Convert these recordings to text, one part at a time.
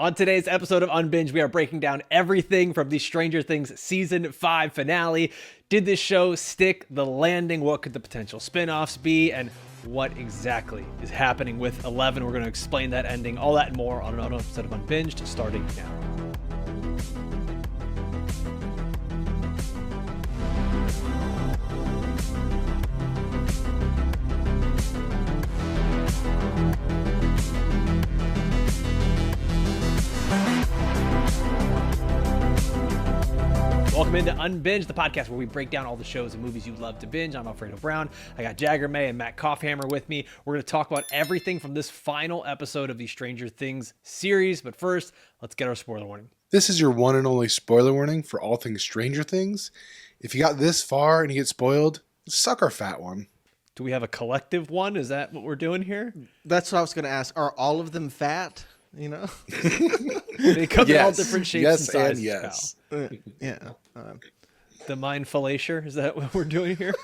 On today's episode of Unbinged, we are breaking down everything from the Stranger Things Season 5 finale. Did this show stick the landing? What could the potential spin-offs be? And what exactly is happening with 11? We're going to explain that ending, all that and more on another episode of Unbinged, starting now. Welcome into Unbinged, the podcast where we break down all the shows and movies you love to binge. I'm Alfredo Brown. I got Jagger and Matt Kopfhamer with me. We're going to talk about everything from this final episode of the Stranger Things series. But first, let's get our spoiler warning. This is your one and only spoiler warning for all things Stranger Things. If you got this far and you get spoiled, suck our fat one. Do we have a collective one? Is that what we're doing here? That's what I was going to ask. Are all of them fat? You know? They come in all different shapes and sizes. Yes. Yeah. The mind fallacier, is that what we're doing here?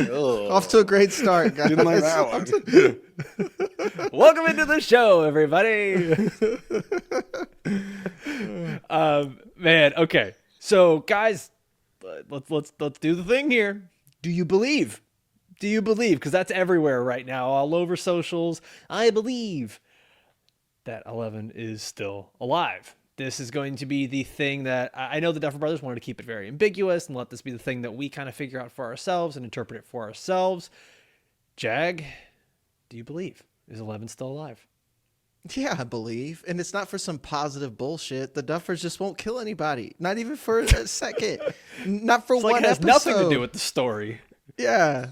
Off to a great start, guys. Didn't like that one. Welcome into the show, everybody. Man, okay. So, guys, let's do the thing here. Do you believe? Do you believe? Because that's everywhere right now, all over socials. I believe that 11 is still alive. This is going to be the thing that I know the Duffer Brothers wanted to keep it very ambiguous and let this be the thing that we kind of figure out for ourselves and interpret it for ourselves. Jag, do you believe? Is 11 still alive? Yeah, I believe. And it's not for some positive bullshit. The Duffers just won't kill anybody. Not even for a second. Not for one It has episode. nothing to do with the story. Yeah.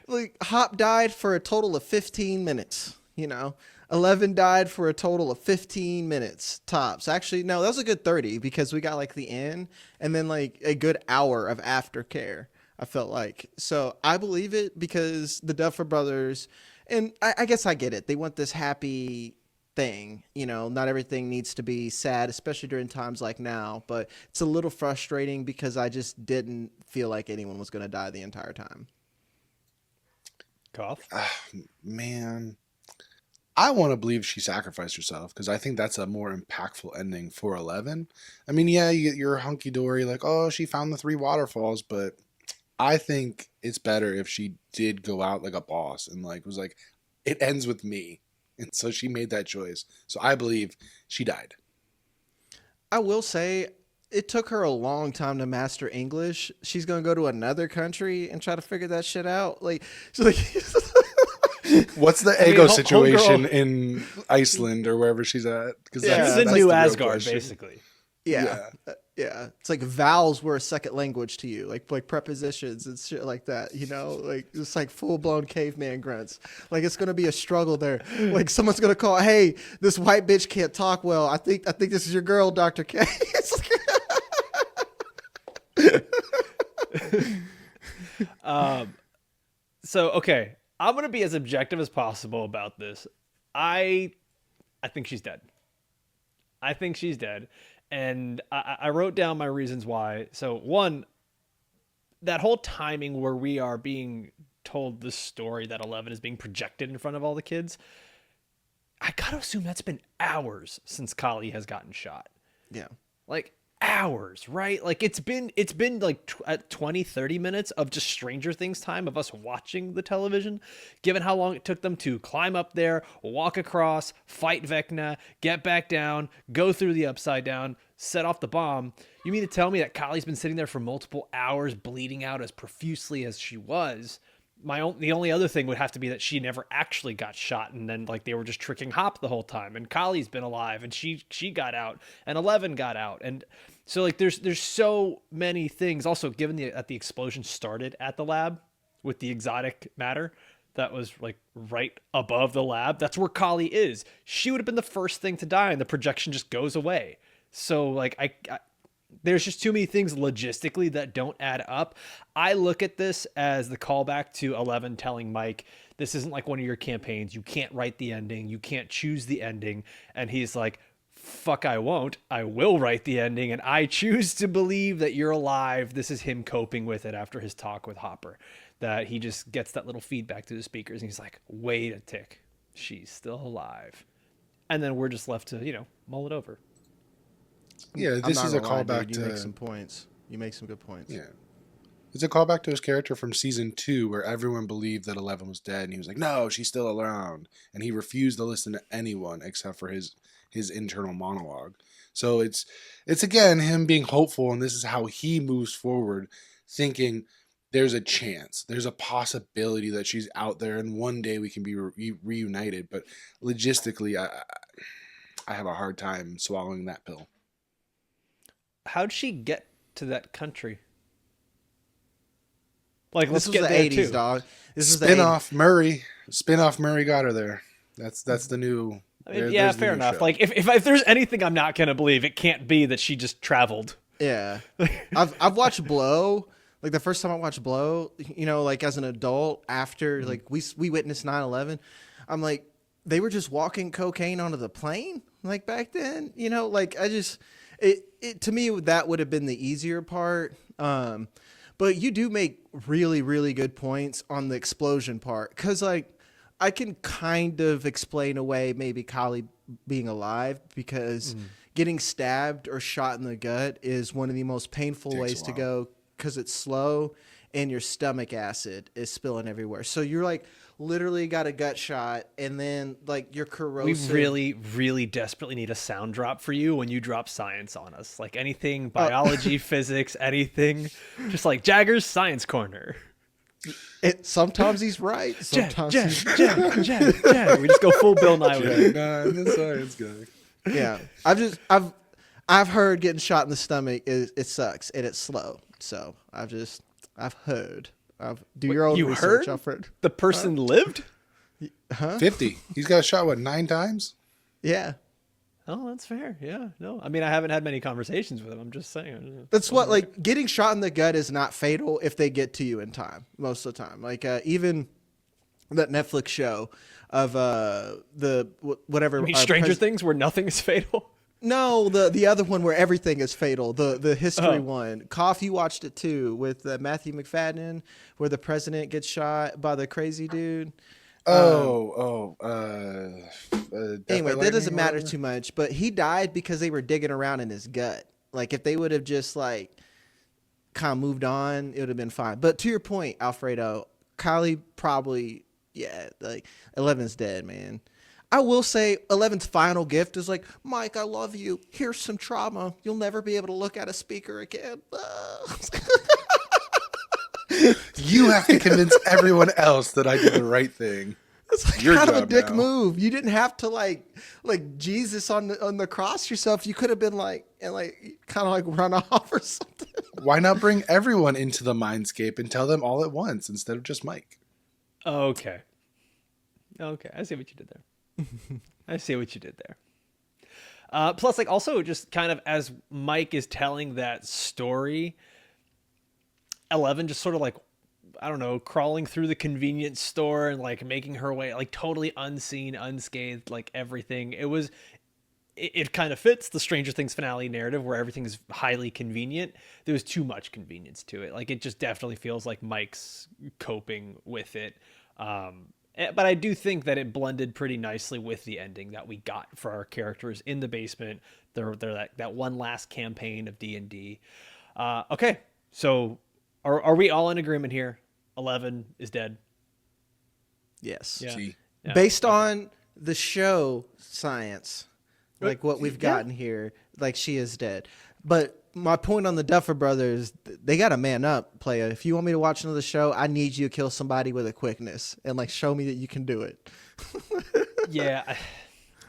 Like, Hop died for a total of 15 minutes, you know? 11 died for a total of 15 minutes tops. Actually, no, that was a good 30 because we got like the end and then like a good hour of aftercare, I felt like. So I believe it because the Duffer Brothers, and I guess I get it. They want this happy thing, you know, not everything needs to be sad, especially during times like now, but it's a little frustrating because I just didn't feel like anyone was going to die the entire time. Cough? Man, I want to believe she sacrificed herself because I think that's a more impactful ending for 11. I mean, yeah, you get your hunky-dory, like, oh, she found the 3 waterfalls, but I think it's better if she did go out like a boss and like was like, it ends with me. And so she made that choice. So I believe she died. I will say it took her a long time to master English. She's going to go to another country and try to figure that shit out. Like, she's like... What's the ego situation in Iceland or wherever she's at? Because that's in New Asgard, basically. Yeah. It's like vowels were a second language to you, like prepositions and shit like that. You know, like it's like full blown caveman grunts. Like it's gonna be a struggle there. Like someone's gonna call, hey, this white bitch can't talk well. I think this is your girl, Dr. K. So okay. I'm going to be as objective as possible about this. I think she's dead. I think she's dead. And I wrote down my reasons why. So one, that whole timing where we are being told this story that 11 is being projected in front of all the kids, I got to assume that's been hours since Kali has gotten shot. Yeah. Like hours, right? Like it's been like 20, 30 minutes of just Stranger Things time of us watching the television, given how long it took them to climb up there, walk across, fight Vecna, get back down, go through the upside down, set off the bomb. You mean to tell me that Kali's been sitting there for multiple hours bleeding out as profusely as she was? The only other thing would have to be that she never actually got shot and then like they were just tricking Hop the whole time and Kali's been alive and she got out and 11 got out. And so like there's so many things. Also, given that the explosion started at the lab with the exotic matter that was like right above the lab, that's where Kali is. She would have been the first thing to die and the projection just goes away. So like I there's just too many things logistically that don't add up. I look at this as the callback to 11 telling Mike, this isn't like one of your campaigns. You can't write the ending. You can't choose the ending. And he's like, fuck, I won't. I will write the ending. And I choose to believe that you're alive. This is him coping with it after his talk with Hopper, that he just gets that little feedback through the speakers. And he's like, wait a tick. She's still alive. And then we're just left to, mull it over. Yeah, I'm this not is a gonna lie, callback dude. You to make some points. You make some good points. yeah. It's a callback to his character from season 2, where everyone believed that 11 was dead, and he was like, "No, she's still around," and he refused to listen to anyone except for his internal monologue. So it's again him being hopeful, and this is how he moves forward, thinking there's a chance, there's a possibility that she's out there, and one day we can be reunited. But logistically, I have a hard time swallowing that pill. How'd she get to that country? Like, This let's was get the there 80s, too. dog. This is the 80s. Spin-off Murray got her there. That's the new. I mean, yeah, there's the fair new enough. show. Like, if there's anything I'm not gonna believe, it can't be that she just traveled. Yeah. I've watched Blow. Like the first time I watched Blow, you know, like as an adult after like we witnessed 9/11, I'm like they were just walking cocaine onto the plane like back then, you know, like I just it to me that would have been the easier part. But you do make really really good points on the explosion part cuz like I can kind of explain away maybe Kali being alive because getting stabbed or shot in the gut is one of the most painful Takes a ways to while. go because it's slow and your stomach acid is spilling everywhere. So you're like literally got a gut shot and then like your We corrosive. really, really desperately need a sound drop for you when you drop science on us. Like anything, biology, physics, anything. Just like Jagger's Science Corner. Sometimes he's right. Sometimes he's Jag. We just go full Bill Nye with it. Nah, the science guy. yeah. I've heard getting shot in the stomach it sucks and it's slow. So I've heard. Do your own You research, heard? Alfred. The person lived? 50. He's got shot what 9 times? Yeah. Oh, that's fair. Yeah. No, I mean, I haven't had many conversations with him. I'm just saying. That's what like getting shot in the gut is not fatal if they get to you in time most of the time. Like even that Netflix show of whatever. I mean, Stranger Things where nothing is fatal. No, the other one where everything is fatal. The history one. Cough, you watched it too with Matthew McFadden, where the president gets shot by the crazy dude. Death Anyway, by that doesn't lightning, matter whatever. too much. But he died because they were digging around in his gut. Like if they would have just like kind of moved on, it would have been fine. But to your point, Alfredo, Kylie probably like 11's dead, man. I will say 11's final gift is like, Mike, I love you. Here's some trauma. You'll never be able to look at a speaker again. You have to convince everyone else that I did the right thing. It's like Your kind of a job dick now. move. You didn't have to like Jesus on the cross yourself. You could have been like kind of like run off or something. Why not bring everyone into the mindscape and tell them all at once instead of just Mike? Okay. I see what you did there. I see what you did there. Plus, like, also just kind of as Mike is telling that story, 11 just sort of like, I don't know, crawling through the convenience store and like making her way, like totally unseen, unscathed, like everything. It kind of fits the Stranger Things finale narrative where everything is highly convenient. There was too much convenience to it. Like it just definitely feels like Mike's coping with it. But I do think that it blended pretty nicely with the ending that we got for our characters in the basement. They're that one last campaign of D&D. Okay, so are we all in agreement here? 11 is dead. Yes. Yeah. See, Based on the show science, like what we've Yeah. gotten here, like she is dead. But my point on the Duffer Brothers, they got to man up, playa. If you want me to watch another show, I need you to kill somebody with a quickness and like show me that you can do it. Yeah.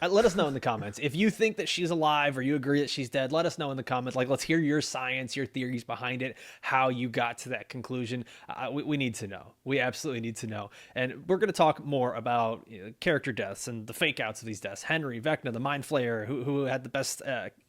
Let us know in the comments. If you think that she's alive or you agree that she's dead, let us know in the comments. Like, let's hear your science, your theories behind it, how you got to that conclusion. We need to know. We absolutely need to know. And we're going to talk more about character deaths and the fake outs of these deaths. Henry, Vecna, the Mind Flayer, who had the best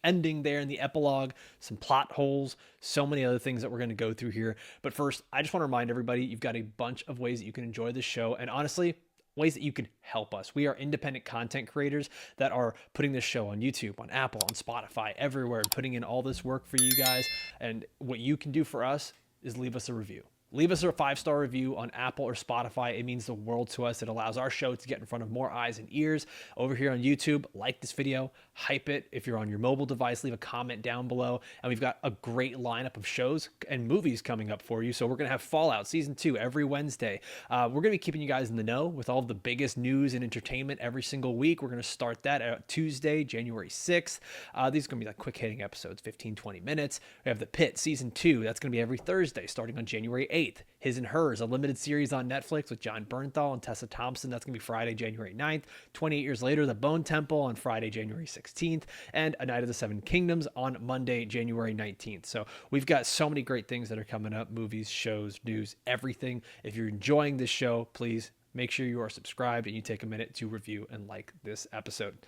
ending there in the epilogue, some plot holes, so many other things that we're going to go through here. But first, I just want to remind everybody, you've got a bunch of ways that you can enjoy this show. And honestly, ways that you can help us. We are independent content creators that are putting this show on YouTube, on Apple, on Spotify, everywhere, and putting in all this work for you guys. And what you can do for us is leave us a review. leave us a 5-star review on Apple or Spotify. It means the world to us. It allows our show to get in front of more eyes and ears. Over here on YouTube, like this video, hype it. If you're on your mobile device, leave a comment down below. And we've got a great lineup of shows and movies coming up for you. So we're going to have Fallout Season 2 every Wednesday. We're going to be keeping you guys in the know with all of the biggest news and entertainment every single week. We're going to start that at Tuesday, January 6th. These are going to be like quick hitting episodes, 15, 20 minutes. We have The Pit Season 2. That's going to be every Thursday starting on January 8th. His and Hers, a limited series on Netflix with John Bernthal and Tessa Thompson. That's going to be Friday, January 9th. 28 years later, The Bone Temple on Friday, January 16th. And A Night of the Seven Kingdoms on Monday, January 19th. So we've got so many great things that are coming up. Movies, shows, news, everything. If you're enjoying this show, please make sure you are subscribed and you take a minute to review and like this episode.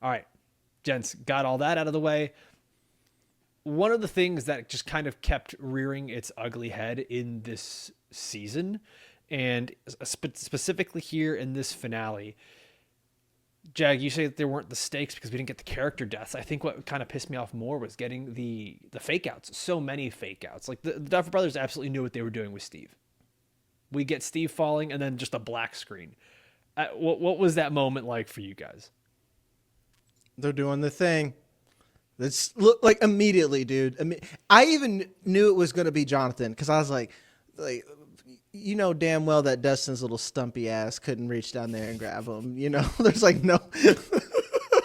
All right, gents, got all that out of the way. One of the things that just kind of kept rearing its ugly head in this season, and specifically here in this finale, Jag, you say that there weren't the stakes because we didn't get the character deaths. I think what kind of pissed me off more was getting the fake outs. So many fake outs. Like the Duffer Brothers absolutely knew what they were doing with Steve. We get Steve falling and then just a black screen. What was that moment like for you guys? They're doing the thing. That's look like immediately, dude. I even knew it was going to be Jonathan because I was like, you know damn well that Dustin's little stumpy ass couldn't reach down there and grab him. You know, there's like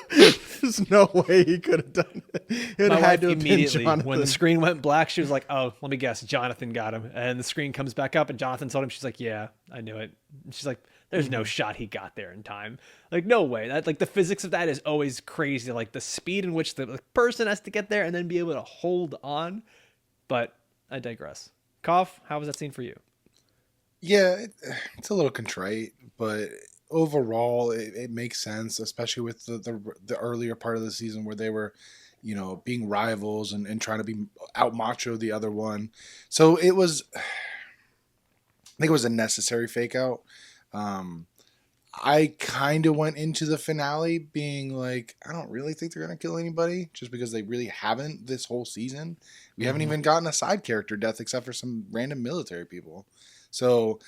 there's no way he could have done it. It My had wife to have been immediately, Jonathan. when the screen went black, she was like, "Oh, let me guess, Jonathan got him." And the screen comes back up, and Jonathan told him, she's like, "Yeah, I knew it." And she's like, "There's no shot he got there in time. Like, no way." That like the physics of that is always crazy. Like the speed in which the person has to get there and then be able to hold on. But I digress. Kopf, how was that scene for you? Yeah, it's a little contrite, but overall, it makes sense, especially with the earlier part of the season where they were, you know, being rivals and trying to be out macho the other one. So it was, I think it was a necessary fake out. I kind of went into the finale being like, I don't really think they're going to kill anybody just because they really haven't this whole season. We haven't even gotten a side character death except for some random military people. So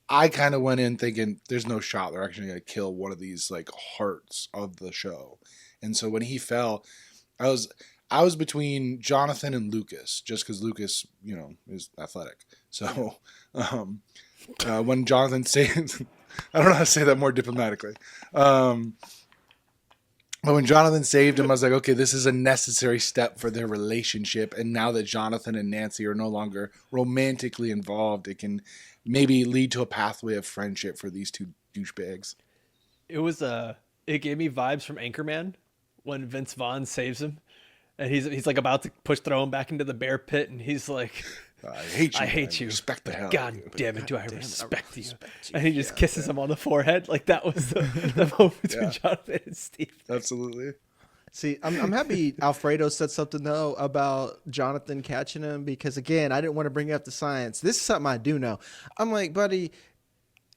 I kind of went in thinking there's no shot they're actually going to kill one of these like hearts of the show. And so when he fell, I was between Jonathan and Lucas just because Lucas, you know, is athletic. So when Jonathan saved, I don't know how to say that more diplomatically. But when Jonathan saved him, I was like, okay, this is a necessary step for their relationship. And now that Jonathan and Nancy are no longer romantically involved, it can maybe lead to a pathway of friendship for these two douchebags. It gave me vibes from Anchorman when Vince Vaughn saves him. And he's like about to throw him back into the bear pit. And he's like, I hate you. I hate you. Respect the hell. God out damn it, do I damn it, respect you? respect you. And he just kisses him on the forehead. Like that was the moment between Jonathan and Steve. Absolutely. See, I'm happy Alfredo said something, though, about Jonathan catching him because, again, I didn't want to bring up the science. This is something I do know. I'm like, buddy,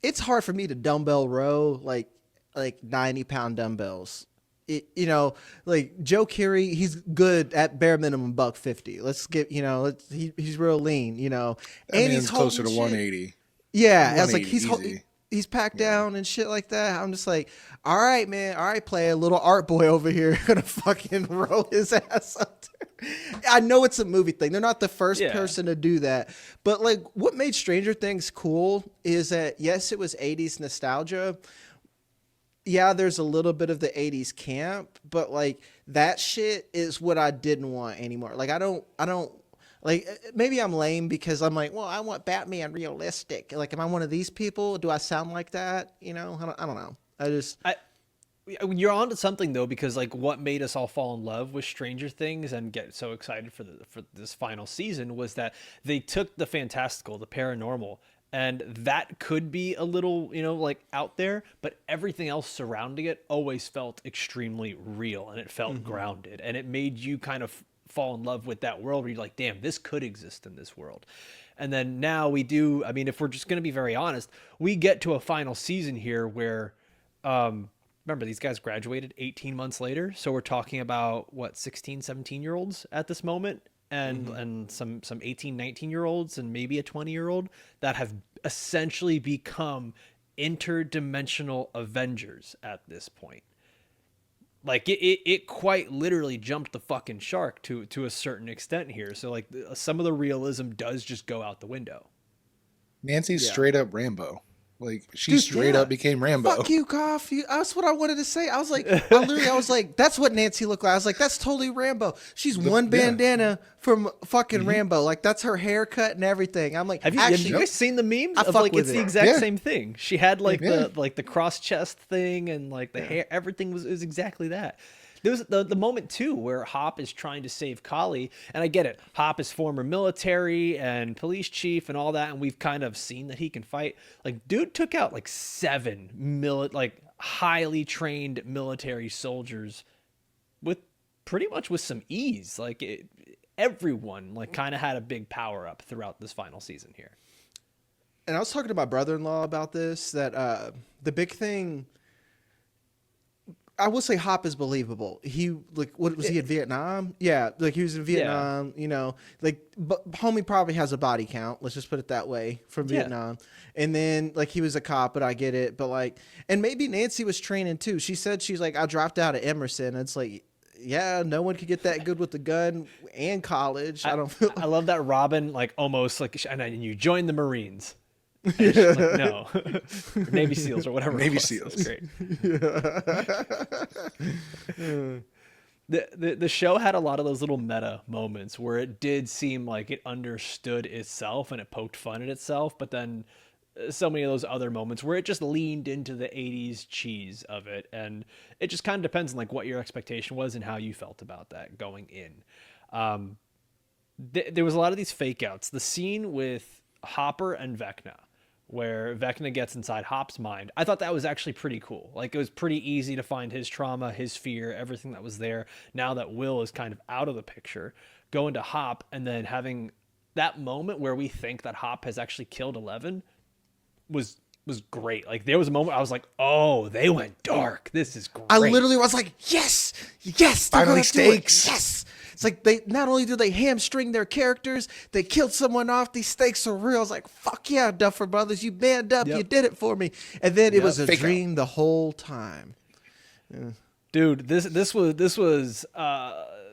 it's hard for me to dumbbell row like 90-pound dumbbells. You know, like Joe Carey, he's good at bare minimum $150. Let's get, you know, he's real lean, you know. And he's closer to 180. Yeah, I was like, easy. he's packed down and shit like that. I'm just like, all right, man. All right, play a little art boy over here gonna fucking roll his ass up there. I know it's a movie thing. They're not the first person to do that. But like what made Stranger Things cool is that yes, it was 80s nostalgia. Yeah, there's a little bit of the 80s camp, but like that shit is what I didn't want anymore. Like I don't like, maybe I'm lame because I'm like, well, I want Batman realistic. Like, am I one of these people? Do I sound like that? You know, I don't know. You're onto something though, because like what made us all fall in love with Stranger Things and get so excited for this final season was that they took the fantastical, the paranormal, and that could be a little, you know, like out there, but everything else surrounding it always felt extremely real and it felt grounded, and it made you kind of fall in love with that world where you're like, damn, this could exist in this world. And then now we do, I mean, if we're just going to be very honest, we get to a final season here where, remember, these guys graduated 18 months later. So we're talking about, what, 16, 17-year-olds at this moment? and some 18, 19-year-olds and maybe a 20-year-old that have essentially become interdimensional Avengers at this point. Like it quite literally jumped the fucking shark to a certain extent here. So like some of the realism does just go out the window. Nancy's Yeah. straight up Rambo. Like she Dude, straight yeah. up became Rambo. Fuck you, Goff. That's what I wanted to say. I was like, that's what Nancy looked like. I was like, that's totally Rambo. She's one bandana from fucking Rambo. Like that's her haircut and everything. I'm like, Have you guys seen the memes I of fuck like with it's the it. exact Yeah. same thing? She had like Yeah. the cross chest thing and like the hair, everything was exactly that. There was the moment too where Hop is trying to save Kali, and I get it. Hop is former military and police chief and all that, and we've kind of seen that he can fight. Like, dude took out like 7 highly trained military soldiers with pretty much with some ease. Like everyone like kind of had a big power up throughout this final season here. And I was talking to my brother-in-law about this, that the big thing, I will say Hop is believable. He, like, what was he in Vietnam? Yeah, like he was in Vietnam, you know, like, but homie probably has a body count. Let's just put it that way, from Vietnam. And then like he was a cop, but I get it. But like, and maybe Nancy was training too. She said, she's like, I dropped out of Emerson. And it's like, yeah, no one could get that good with the gun and college. I don't feel. I love that Robin like almost like, and you joined the Marines. And she's like, no, or Navy SEALs or whatever. Navy it was. SEALs. That's great. The show had a lot of those little meta moments where it did seem like it understood itself and it poked fun at itself, but then so many of those other moments where it just leaned into the 80s cheese of it, and it just kind of depends on like what your expectation was and how you felt about that going in. There was a lot of these fake outs. The scene with Hopper and Vecna, where Vecna gets inside Hop's mind, I thought that was actually pretty cool. Like, it was pretty easy to find his trauma, his fear, everything that was there. Now that Will is kind of out of the picture, going to Hop and then having that moment where we think that Hop has actually killed 11 was great. Like, there was a moment I was like, oh, they went dark. This is great. I literally was like, yes, they're Finally gonna do it. stakes. Yes. It's like they not only do they hamstring their characters, they killed someone off. These stakes are real. I was like, fuck yeah, Duffer Brothers, you manned up, you did it for me. And then it was a Fake dream the whole time. Dude, this was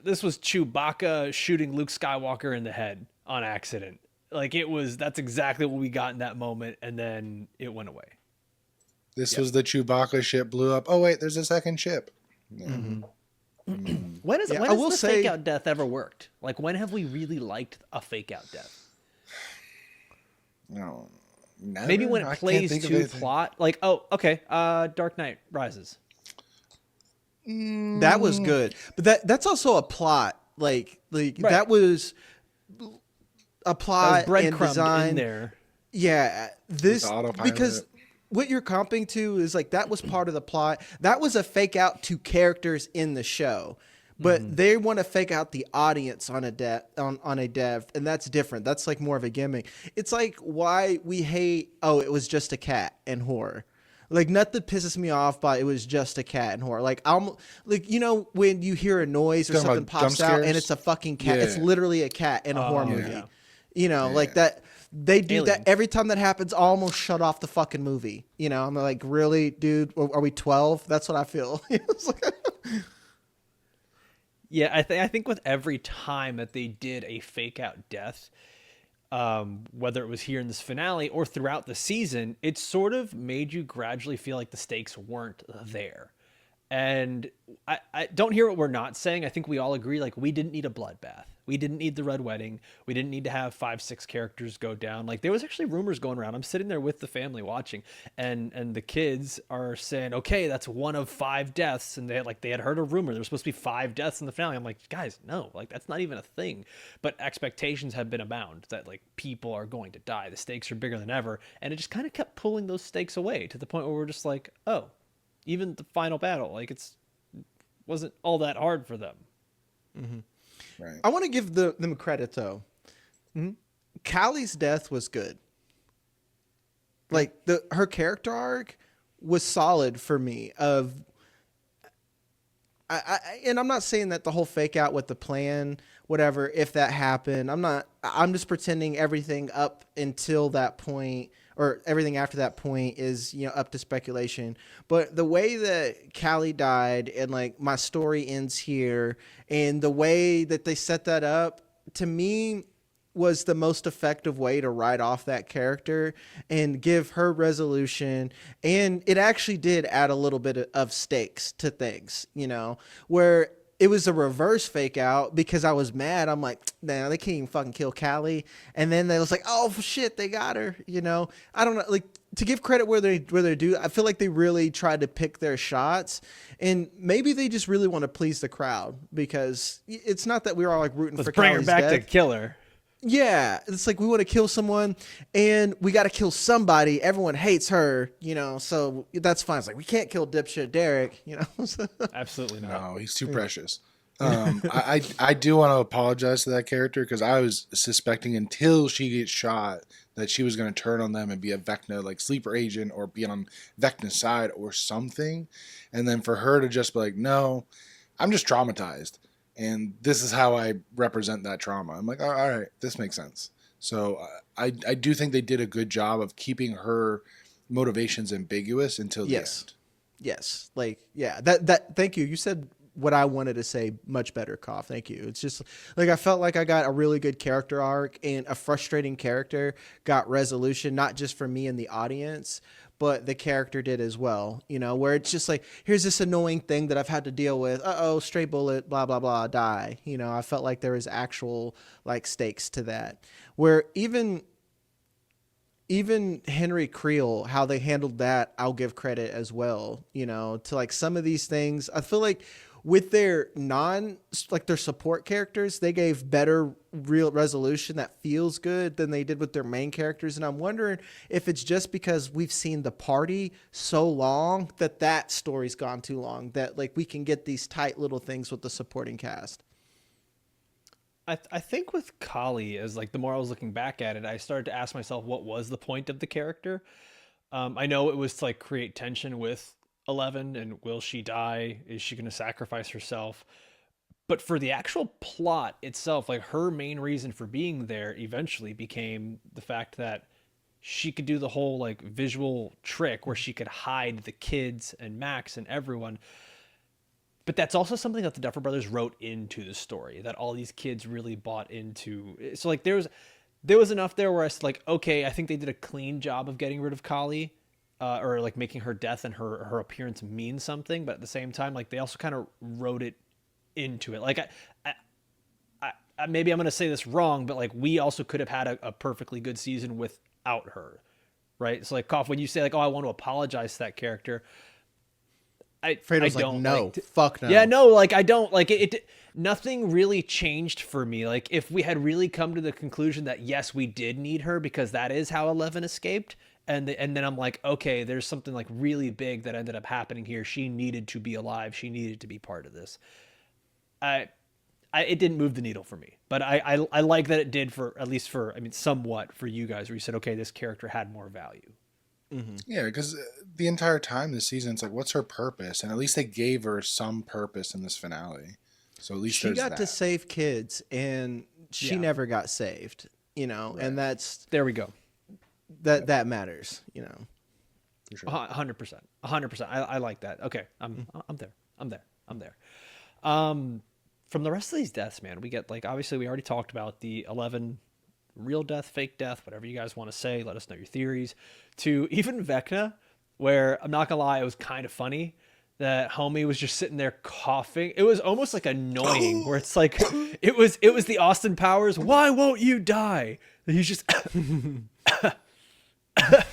Chewbacca shooting Luke Skywalker in the head on accident. Like, that's exactly what we got in that moment, and then it went away. This was the Chewbacca ship blew up. Oh wait, there's a second ship. When has I will the say- fake out death ever worked? Like, when have we really liked a fake out death? No, never. Maybe when I it can't plays think of to anything. plot. Like, oh, okay, Dark Knight Rises. That was good. But that's also a plot. Like Right. that was a That plot was and breadcrumbed design. in there. Yeah, this With autopilot. because what you're comping to is like that was part of the plot. That was a fake out to characters in the show, but they want to fake out the audience on a dev, and that's different. That's like more of a gimmick. It's like why we hate. Oh, it was just a cat in horror. Like nothing pisses me off, but it was just a cat in horror. Like I'm like when you hear a noise or Talking something about pops jump out and scares? it's a fucking cat. Yeah. It's literally a cat in a horror movie. yeah. Like that. They do Alien. that every time that happens. I almost shut off the fucking movie. I'm like, really, dude? Are we 12? That's what I feel. It's like- Yeah, I think with every time that they did a fake out death, whether it was here in this finale or throughout the season, it sort of made you gradually feel like the stakes weren't there. And I don't hear what we're not saying. I think we all agree, like, we didn't need a bloodbath. We didn't need the Red Wedding. We didn't need to have 5-6 characters go down. Like, there was actually rumors going around. I'm sitting there with the family watching, and the kids are saying, okay, that's 1 of 5 deaths. And they had heard a rumor. There was supposed to be 5 deaths in the finale. I'm like, guys, no, like, that's not even a thing. But expectations have been abound that, like, people are going to die. The stakes are bigger than ever. And it just kind of kept pulling those stakes away to the point where we're just like, oh, even the final battle, like, wasn't all that hard for them. Right. I want to give them credit though. Callie's death was good. Like her character arc was solid for me. And I'm not saying that the whole fake out with the plan, whatever, if that happened, I'm just pretending everything up until that point or everything after that point is, up to speculation. But the way that Callie died and like my story ends here and the way that they set that up, to me, was the most effective way to write off that character and give her resolution. And it actually did add a little bit of stakes to things, where it was a reverse fake out because I was mad. I'm like, nah, they can't even fucking kill Callie. And then they was like, oh shit, they got her. I don't know, like, to give credit where they do. I feel like they really tried to pick their shots, and maybe they just really want to please the crowd because it's not that we were all like rooting for bring her Callie's back death. to kill her. Yeah, it's like we want to kill someone and we got to kill somebody. Everyone hates her, so that's fine. It's like we can't kill dipshit Derek, Absolutely not. No, he's too precious. I do want to apologize to that character because I was suspecting until she gets shot that she was going to turn on them and be a Vecna like sleeper agent or be on Vecna's side or something, and then for her to just be like, no, I'm just traumatized. And this is how I represent that trauma. I'm like, all right, this makes sense. So I do think they did a good job of keeping her motivations ambiguous until the end. Yes. Like, yeah, that, thank you. You said what I wanted to say much better, Koff. Thank you. It's just like, I felt like I got a really good character arc and a frustrating character got resolution, not just for me and the audience, but the character did as well, where it's just like, here's this annoying thing that I've had to deal with. Stray bullet, blah, blah, blah, die. I felt like there was actual like stakes to that, where even Henry Creel, how they handled that, I'll give credit as well, to like some of these things. I feel like with their their support characters, they gave better real resolution that feels good than they did with their main characters. And I'm wondering if it's just because we've seen the party so long that story's gone too long, that like we can get these tight little things with the supporting cast. I think with Kali, as like the more I was looking back at it, I started to ask myself, what was the point of the character? I know it was to like create tension with 11 and will she die? Is she going to sacrifice herself? But for the actual plot itself, like her main reason for being there eventually became the fact that she could do the whole like visual trick where she could hide the kids and Max and everyone. But that's also something that the Duffer Brothers wrote into the story that all these kids really bought into. So like there was enough there where I was like, okay, I think they did a clean job of getting rid of Kali. Or like making her death and her appearance mean something, but at the same time, like they also kind of wrote it into it. Like I maybe I'm gonna say this wrong, but like we also could have had a perfectly good season without her, right? So like, Koff, when you say like, oh, I want to apologize to that character, Fredo's I don't like, no, like fuck no. Yeah, no, like I don't like it. Nothing really changed for me. Like if we had really come to the conclusion that yes, we did need her because that is how 11 escaped. And then I'm like, okay, there's something like really big that ended up happening here. She needed to be alive. She needed to be part of this. It didn't move the needle for me, but I like that it did for at least for, I mean, somewhat for you guys where you said, okay, this character had more value. Mm-hmm. Yeah, because the entire time this season, it's like, what's her purpose? And at least they gave her some purpose in this finale. So at least she got to save kids, and she never got saved. Right. And that's there we go. That matters, For sure. 100%. 100%. I like that. Okay, I'm there. From the rest of these deaths, man, we get like obviously we already talked about the 11 real death, fake death, whatever you guys want to say. Let us know your theories. To even Vecna, where I'm not gonna lie, it was kind of funny that homie was just sitting there coughing. It was almost like annoying, where it's like it was the Austin Powers. Why won't you die? And he's just.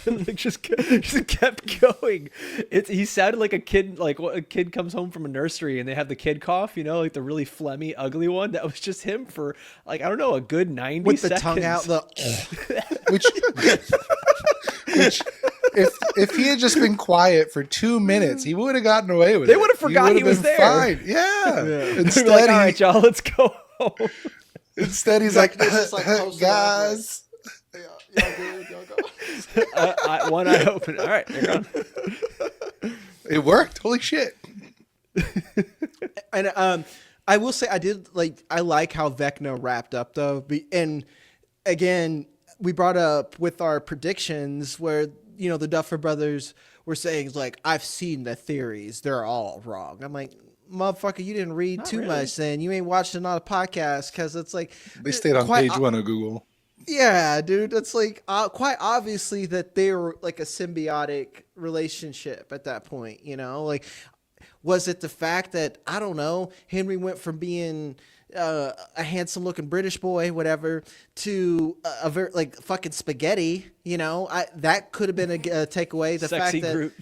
Like just kept going. He sounded like a kid, like a kid comes home from a nursery and they have the kid cough, like the really phlegmy, ugly one. That was just him for like, I don't know, a good 90 with seconds. The tongue out. Which if he had just been quiet for 2 minutes, he would have gotten away with it. They would have forgot he was there. Fine. Yeah. Instead, like, all right, y'all, let's go home. Instead, he's like, guys. Y'all go. One eye open. All right, they're gone. It worked. Holy shit. And I will say I like how Vecna wrapped up though. And again, we brought up with our predictions where, you know, the Duffer Brothers were saying like, I've seen the theories. They're all wrong. I'm like, motherfucker, you didn't read too much then. You ain't watched another podcast, because it's like They stayed on page 1 of Google. Yeah, dude, it's like quite obviously that they were like a symbiotic relationship at that point, you know? Like, was it the fact that, I don't know, Henry went from being a handsome looking British boy, whatever, to a very like fucking spaghetti, you know? That could have been a takeaway. The Sexy fact that Groot.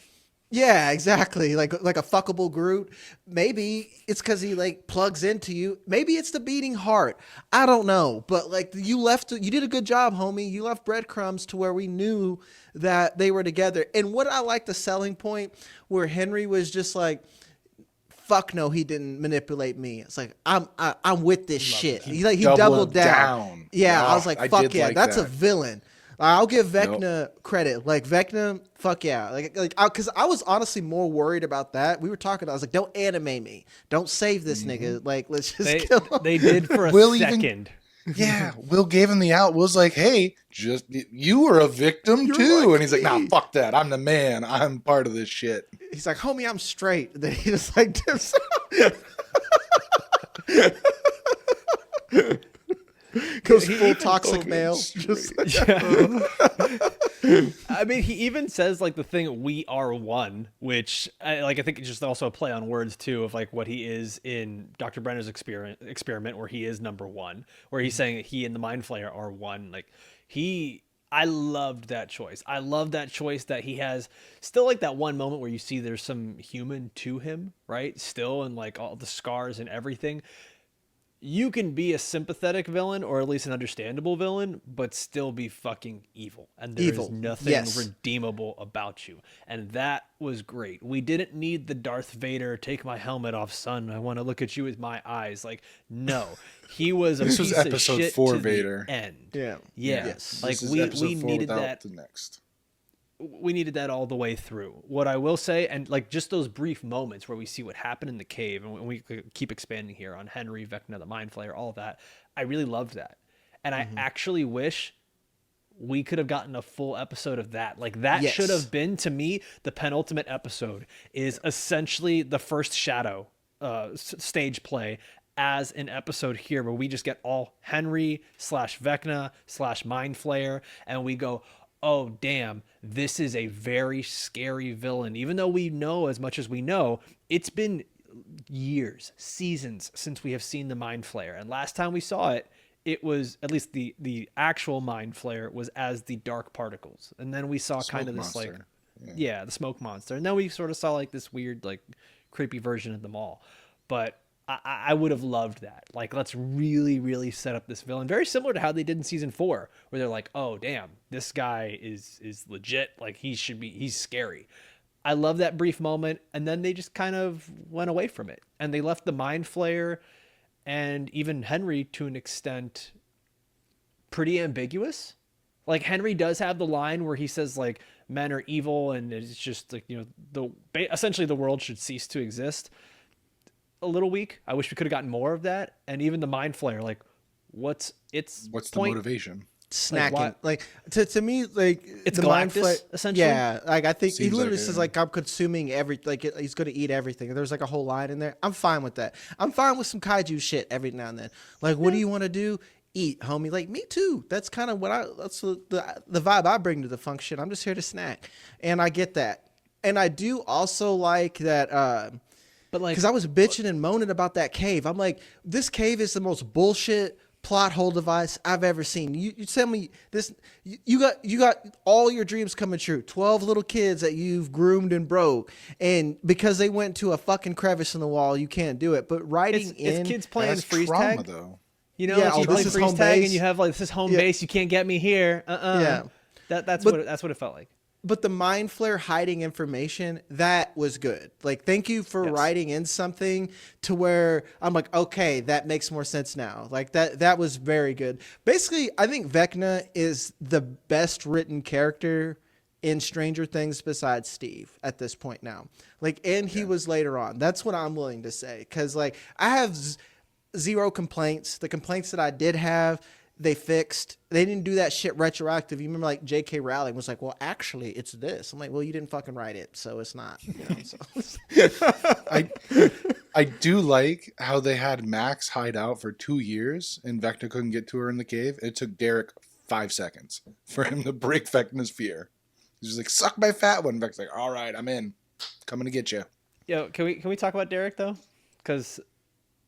yeah, exactly. Like a fuckable Groot. Maybe it's because he like plugs into you. Maybe it's the beating heart. I don't know. But like you did a good job, homie. You left breadcrumbs to where we knew that they were together. And what I like the selling point where Henry was just like, fuck no, he didn't manipulate me. It's like I'm with this shit. He doubled down. Yeah, I was like, fuck yeah, that's a villain. I'll give Vecna credit. Like Vecna, fuck yeah. Because I was honestly more worried about that. We were talking. I was like, don't animate me. Don't save this nigga. Like, let's just kill him. They did for a second. Yeah, Will gave him the out. Will's like, hey, just you were a victim too. And he's like, nah, fuck that. I'm the man. I'm part of this shit. He's like, homie, I'm straight. And then he just like dips goes full toxic male. I mean, he even says like the thing, "We are one," which I think it's just also a play on words too of like what he is in Dr. Brenner's experiment, where he is number one, where he's saying he and the Mind Flayer are one. Like I loved that choice. I love that choice that he has still like that one moment where you see there's some human to him, right? Still, and like all the scars and everything. You can be a sympathetic villain, or at least an understandable villain, but still be fucking evil. And there's nothing redeemable about you. And that was great. We didn't need the Darth Vader, take my helmet off, son. I want to look at you with my eyes. Like, no. He was a this piece was episode of shit 4 to Vader. The end. Yeah. Yes. Like, we needed that. The next. We needed that all the way through. What I will say, and like just those brief moments where we see what happened in the cave, and we keep expanding here on Henry, Vecna, the Mind Flayer, all of that. I really loved that. And I actually wish we could have gotten a full episode of that. Like that should have been, to me, the penultimate episode is essentially the first Shadow stage play as an episode here where we just get all Henry / Vecna / Mind Flayer, and we go, oh, damn, this is a very scary villain. Even though we know as much as we know, it's been years, seasons since we have seen the Mind Flayer. And last time we saw it, it was, at least the actual Mind Flayer was as the dark particles. And then we saw kind of this monster. the smoke monster. And then we sort of saw like this weird, like creepy version of them all. But I would have loved that. Like, let's really, really set up this villain. Very similar to how they did in season 4, where they're like, oh, damn, this guy is legit. Like, he's scary. I love that brief moment. And then they just kind of went away from it. And they left the Mind Flayer and even Henry, to an extent, pretty ambiguous. Like, Henry does have the line where he says, like, men are evil and it's just, like, you know, essentially the world should cease to exist. A little weak. I wish we could have gotten more of that. And even the Mind Flayer, like, what's the motivation? Snacking. Like to me, like, it's the Galactus, Mind Flayer, essentially. Yeah, like I think he literally says like, I'm consuming he's going to eat everything. There's like a whole line in there. I'm fine with that. I'm fine with some kaiju shit every now and then. Like, what do you want to do? Eat, homie. Like, me too. That's kind of that's the vibe I bring to the function. I'm just here to snack, and I get that. And I do also like that. But like, because I was bitching and moaning about that cave. I'm like, this cave is the most bullshit plot hole device I've ever seen. You tell me this, you got all your dreams coming true. 12 little kids that you've groomed and broke, and because they went to a fucking crevice in the wall, you can't do it. But it's kids playing freeze trauma, tag, though. You know, like you play freeze tag and you have like, this is home base. You can't get me here. Yeah, that's what it felt like. But the Mind Flayer hiding information, that was good. Like, thank you for writing in something to where I'm like, okay, that makes more sense now. Like, that was very good. Basically, I think Vecna is the best written character in Stranger Things besides Steve at this point now. Like, and he was later on. That's what I'm willing to say. Because, like, I have zero complaints. The complaints that I did have, they fixed. They didn't do that shit retroactive. You remember, like, J.K. Rowling was like, well, actually, it's this. I'm like, well, you didn't fucking write it, so it's not. You know, so. I do like how they had Max hide out for 2 years and Vecna couldn't get to her in the cave. It took Derek 5 seconds for him to break Vecna's fear. He's just like, suck my fat one. Vecna's like, all right, I'm in. Coming to get you. Yo, can we talk about Derek though? Because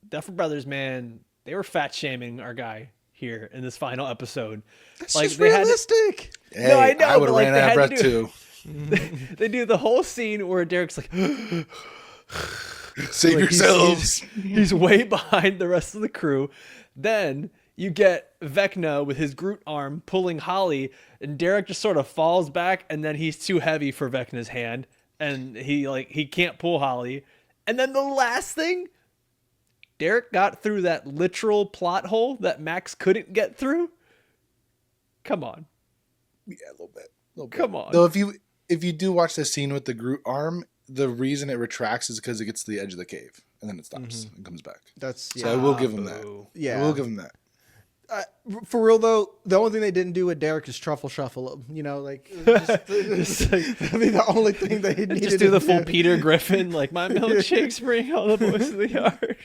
Duffer Brothers, man, they were fat shaming our guy here in this final episode. That's like, just realistic. Hey, No, I know, I would but, have like, ran they out of had breath to too. They do the whole scene where Derek's like, Save like, yourselves. he's way behind the rest of the crew. Then you get Vecna with his Groot arm pulling Holly, and Derek just sort of falls back, and then he's too heavy for Vecna's hand, and he can't pull Holly. And then the last thing, Derek got through that literal plot hole that Max couldn't get through. Come on. Yeah, a little bit. Come on. Though if you do watch the scene with the Groot arm, the reason it retracts is because it gets to the edge of the cave and then it stops and comes back. That's So I will give him that. Yeah. I will give him that. For real though, the only thing they didn't do with Derek is truffle shuffle him. You know, like just, that'd be the only thing they needed. Just do the full Peter Griffin, like my milkshakes bring all the boys to the yard.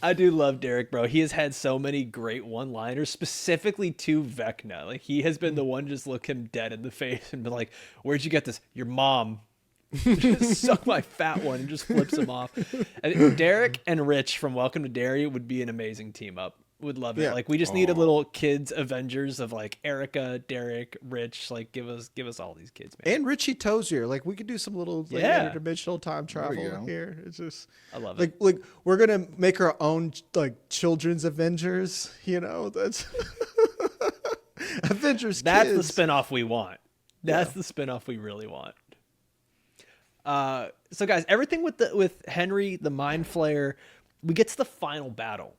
I do love Derek, bro. He has had so many great one-liners, specifically to Vecna. Like, he has been the one to just look him dead in the face and be like, "Where'd you get this? Your mom." Just suck my fat one and just flips him off. And Derek and Rich from Welcome to Derry would be an amazing team up. Would love it. Yeah. Like, we just need a little kids Avengers of like Erica, Derek, Rich. Like, give us all these kids, man. And Richie Tozier. Like, we could do some little like, interdimensional time travel here. It's just I love it. Like we're gonna make our own like children's Avengers. You know, that's Avengers. That's kids. the spinoff we want. That's the spinoff we really want. So guys, everything with Henry the Mind Flayer, we get to the final battle.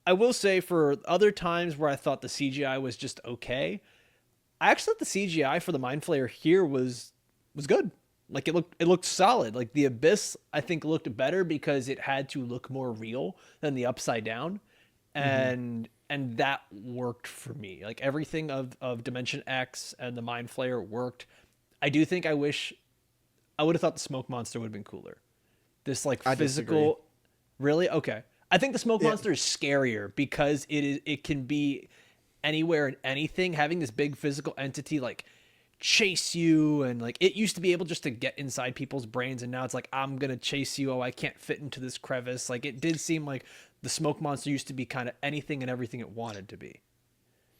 I will say, for other times where I thought the CGI was just okay, I actually thought the CGI for the Mind Flayer here was good. Like, it looked solid. Like, the Abyss, I think, looked better because it had to look more real than the Upside Down, and that worked for me. Like, everything of Dimension X and the Mind Flayer worked. I do think I would have thought the Smoke Monster would have been cooler. This like physical, disagree. Really? Okay. I think the Smoke Monster is scarier because it can be anywhere and anything. Having this big physical entity like chase you, and like it used to be able just to get inside people's brains, and now it's like, I'm gonna chase you. Oh, I can't fit into this crevice. Like, it did seem like the Smoke Monster used to be kind of anything and everything it wanted to be.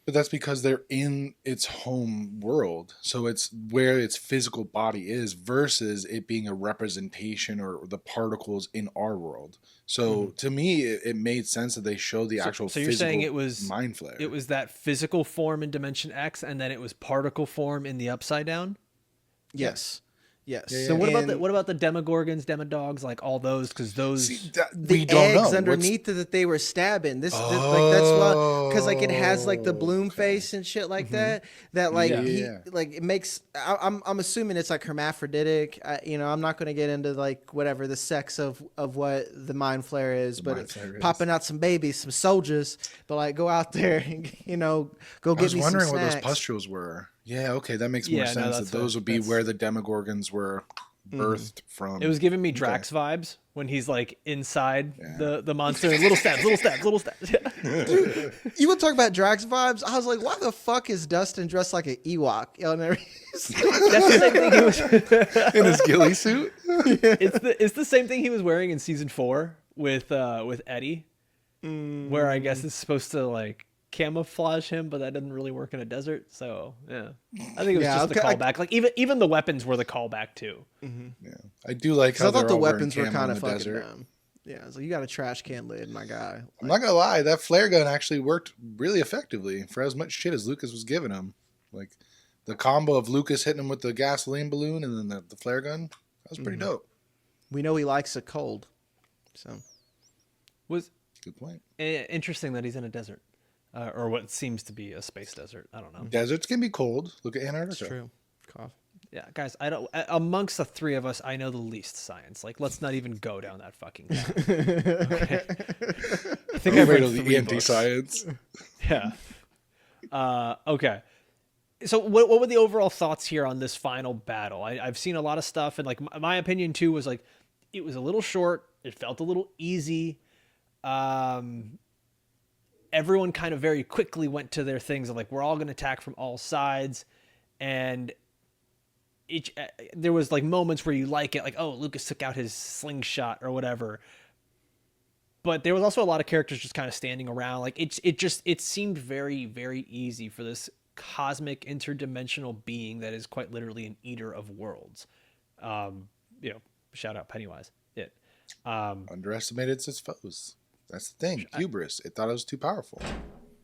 But that's because they're in its home world. So it's where its physical body is versus it being a representation or the particles in our world. So to me, it made sense that they show the actual So you're physical saying it was Mind Flayer. It was that physical form in Dimension X, and then it was particle form in the Upside Down? Yes. Yes. So what about the Demogorgons, Demodogs, like all those? Because those we the don't eggs know. underneath it that they were stabbing. This like that's why, because like it has like the bloom face and shit like that. That like like it makes. I'm assuming it's like hermaphroditic. I'm not going to get into like whatever the sex of what the Mind Flayer is, but popping out some babies, some soldiers. But like go out there and go get me some snacks. I was wondering what those pustules were. Yeah, okay, that makes more sense. That those would be where the Demogorgons were birthed from. It was giving me Drax vibes when he's like inside the monster. Little stabs. Dude, you would talk about Drax vibes. I was like, why the fuck is Dustin dressed like an Ewok? That's the same thing he was in his ghillie suit. It's the same thing he was wearing in season 4 with Eddie, where I guess it's supposed to like camouflage him, but that didn't really work in a desert. So I think it was just the callback. Like even the weapons were the callback too. Yeah, I do like how I thought the weapons were kind of fucking dumb. Yeah, so you got a trash can lid, my guy. I'm not gonna lie, that flare gun actually worked really effectively for as much shit as Lucas was giving him. Like the combo of Lucas hitting him with the gasoline balloon and then the flare gun, that was pretty dope. We know he likes it cold, so was good point. Interesting that he's in a desert. or what seems to be a space desert. I don't know. Deserts can be cold. Look at It's Antarctica. true. Cough. Yeah, guys, I don't. Amongst the three of us, I know the least science. Like, let's not even go down that fucking path. Okay. I think I've read Alfredo, the 3 books. anti-science. Yeah. Okay. So what were the overall thoughts here on this final battle? I've seen a lot of stuff, and like my opinion too was like it was a little short. It felt a little easy. Everyone kind of very quickly went to their things of like we're all going to attack from all sides, and there was like moments where you like it, like oh Lucas took out his slingshot or whatever. But there was also a lot of characters just kind of standing around. Like it seemed very, very easy for this cosmic interdimensional being that is quite literally an eater of worlds. Shout out Pennywise. Underestimated its foes. That's the thing. Hubris. It thought it was too powerful.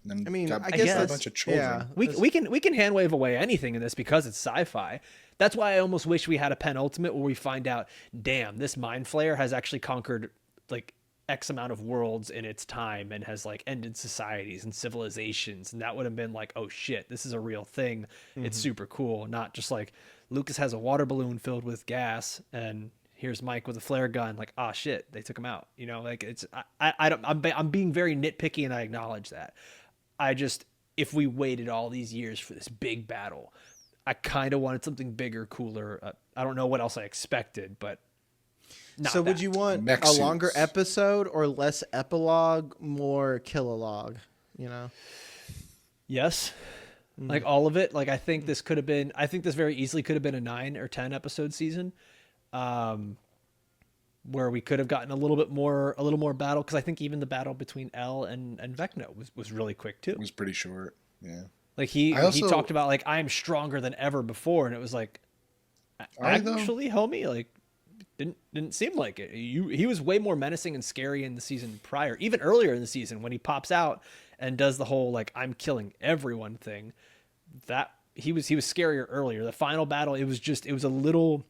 And then I mean, got I bit guess by a that's, bunch of children. yeah. We can hand wave away anything in this because it's sci-fi. That's why I almost wish we had a penultimate where we find out, damn, this mind flayer has actually conquered like X amount of worlds in its time and has like ended societies and civilizations, and that would have been like, oh shit, this is a real thing. It's super cool, not just like Lucas has a water balloon filled with gas and here's Mike with a flare gun. Like, ah, shit, they took him out. You know, like it's I'm being very nitpicky, and I acknowledge that. I just, if we waited all these years for this big battle, I kind of wanted something bigger, cooler. I don't know what else I expected, but not So would that. you want Mech a longer suits. episode or less epilogue, more kilologue? You know, Yes. Like all of it. Like I think this very easily could have been a 9 or 10 episode season. Where we could have gotten a little more battle, because I think even the battle between L and Vecna was really quick too. It was pretty short. Yeah. Like he also- talked about like I am stronger than ever before, and it was like Are you, though? actually, homie, like didn't seem like it. He was way more menacing and scary in the season prior, even earlier in the season when he pops out and does the whole like I'm killing everyone thing. That he was scarier earlier. The final battle, it was a little.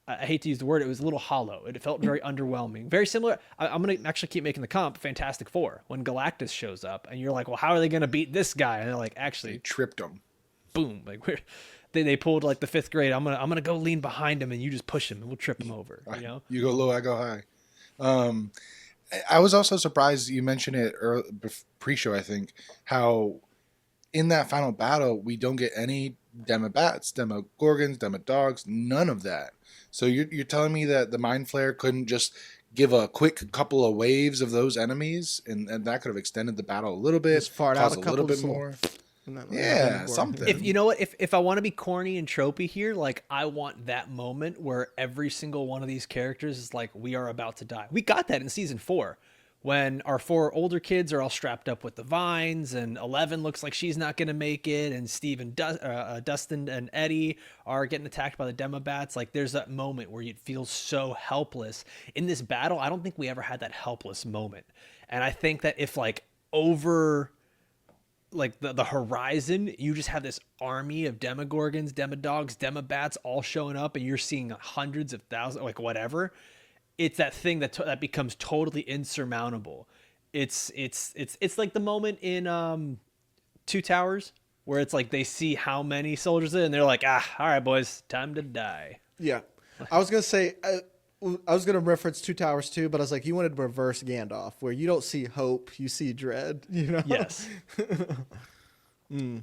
I hate to use the word, it was a little hollow. It felt very underwhelming. Very similar. I'm going to actually keep making the comp, Fantastic Four, when Galactus shows up, and you're like, well, how are they going to beat this guy? And they're like, They actually, tripped him. boom. Like they pulled like the 5th grade. I'm gonna go lean behind him, and you just push him, and we'll trip him over. You know? You go low, I go high. I was also surprised you mentioned it pre-show, I think, how in that final battle we don't get any Demobats, Demogorgons, Demodogs, none of that. So you're telling me that the Mind Flayer couldn't just give a quick couple of waves of those enemies, and that could have extended the battle a little bit, Just fart out caused a a little couple bit just more. Not Yeah, something. If you know what, if I want to be corny and tropey here, like I want that moment where every single one of these characters is like, we are about to die. We got that in season 4 when our 4 older kids are all strapped up with the vines, and 11 looks like she's not going to make it, and Steve and Dustin and Eddie are getting attacked by the Demobats. Like there's that moment where you feel so helpless. In this battle, I don't think we ever had that helpless moment. And I think that if like over like the horizon, you just have this army of Demogorgons, Demodogs, Demobats all showing up, and you're seeing hundreds of thousands, like whatever. It's that thing that becomes totally insurmountable. It's like the moment in 2 Towers where it's like they see how many soldiers in, and they're like, all right, boys, time to die. Yeah, I was gonna say I was gonna reference 2 Towers too, but I was like, you wanted to reverse Gandalf, where you don't see hope, you see dread. You know? Yes.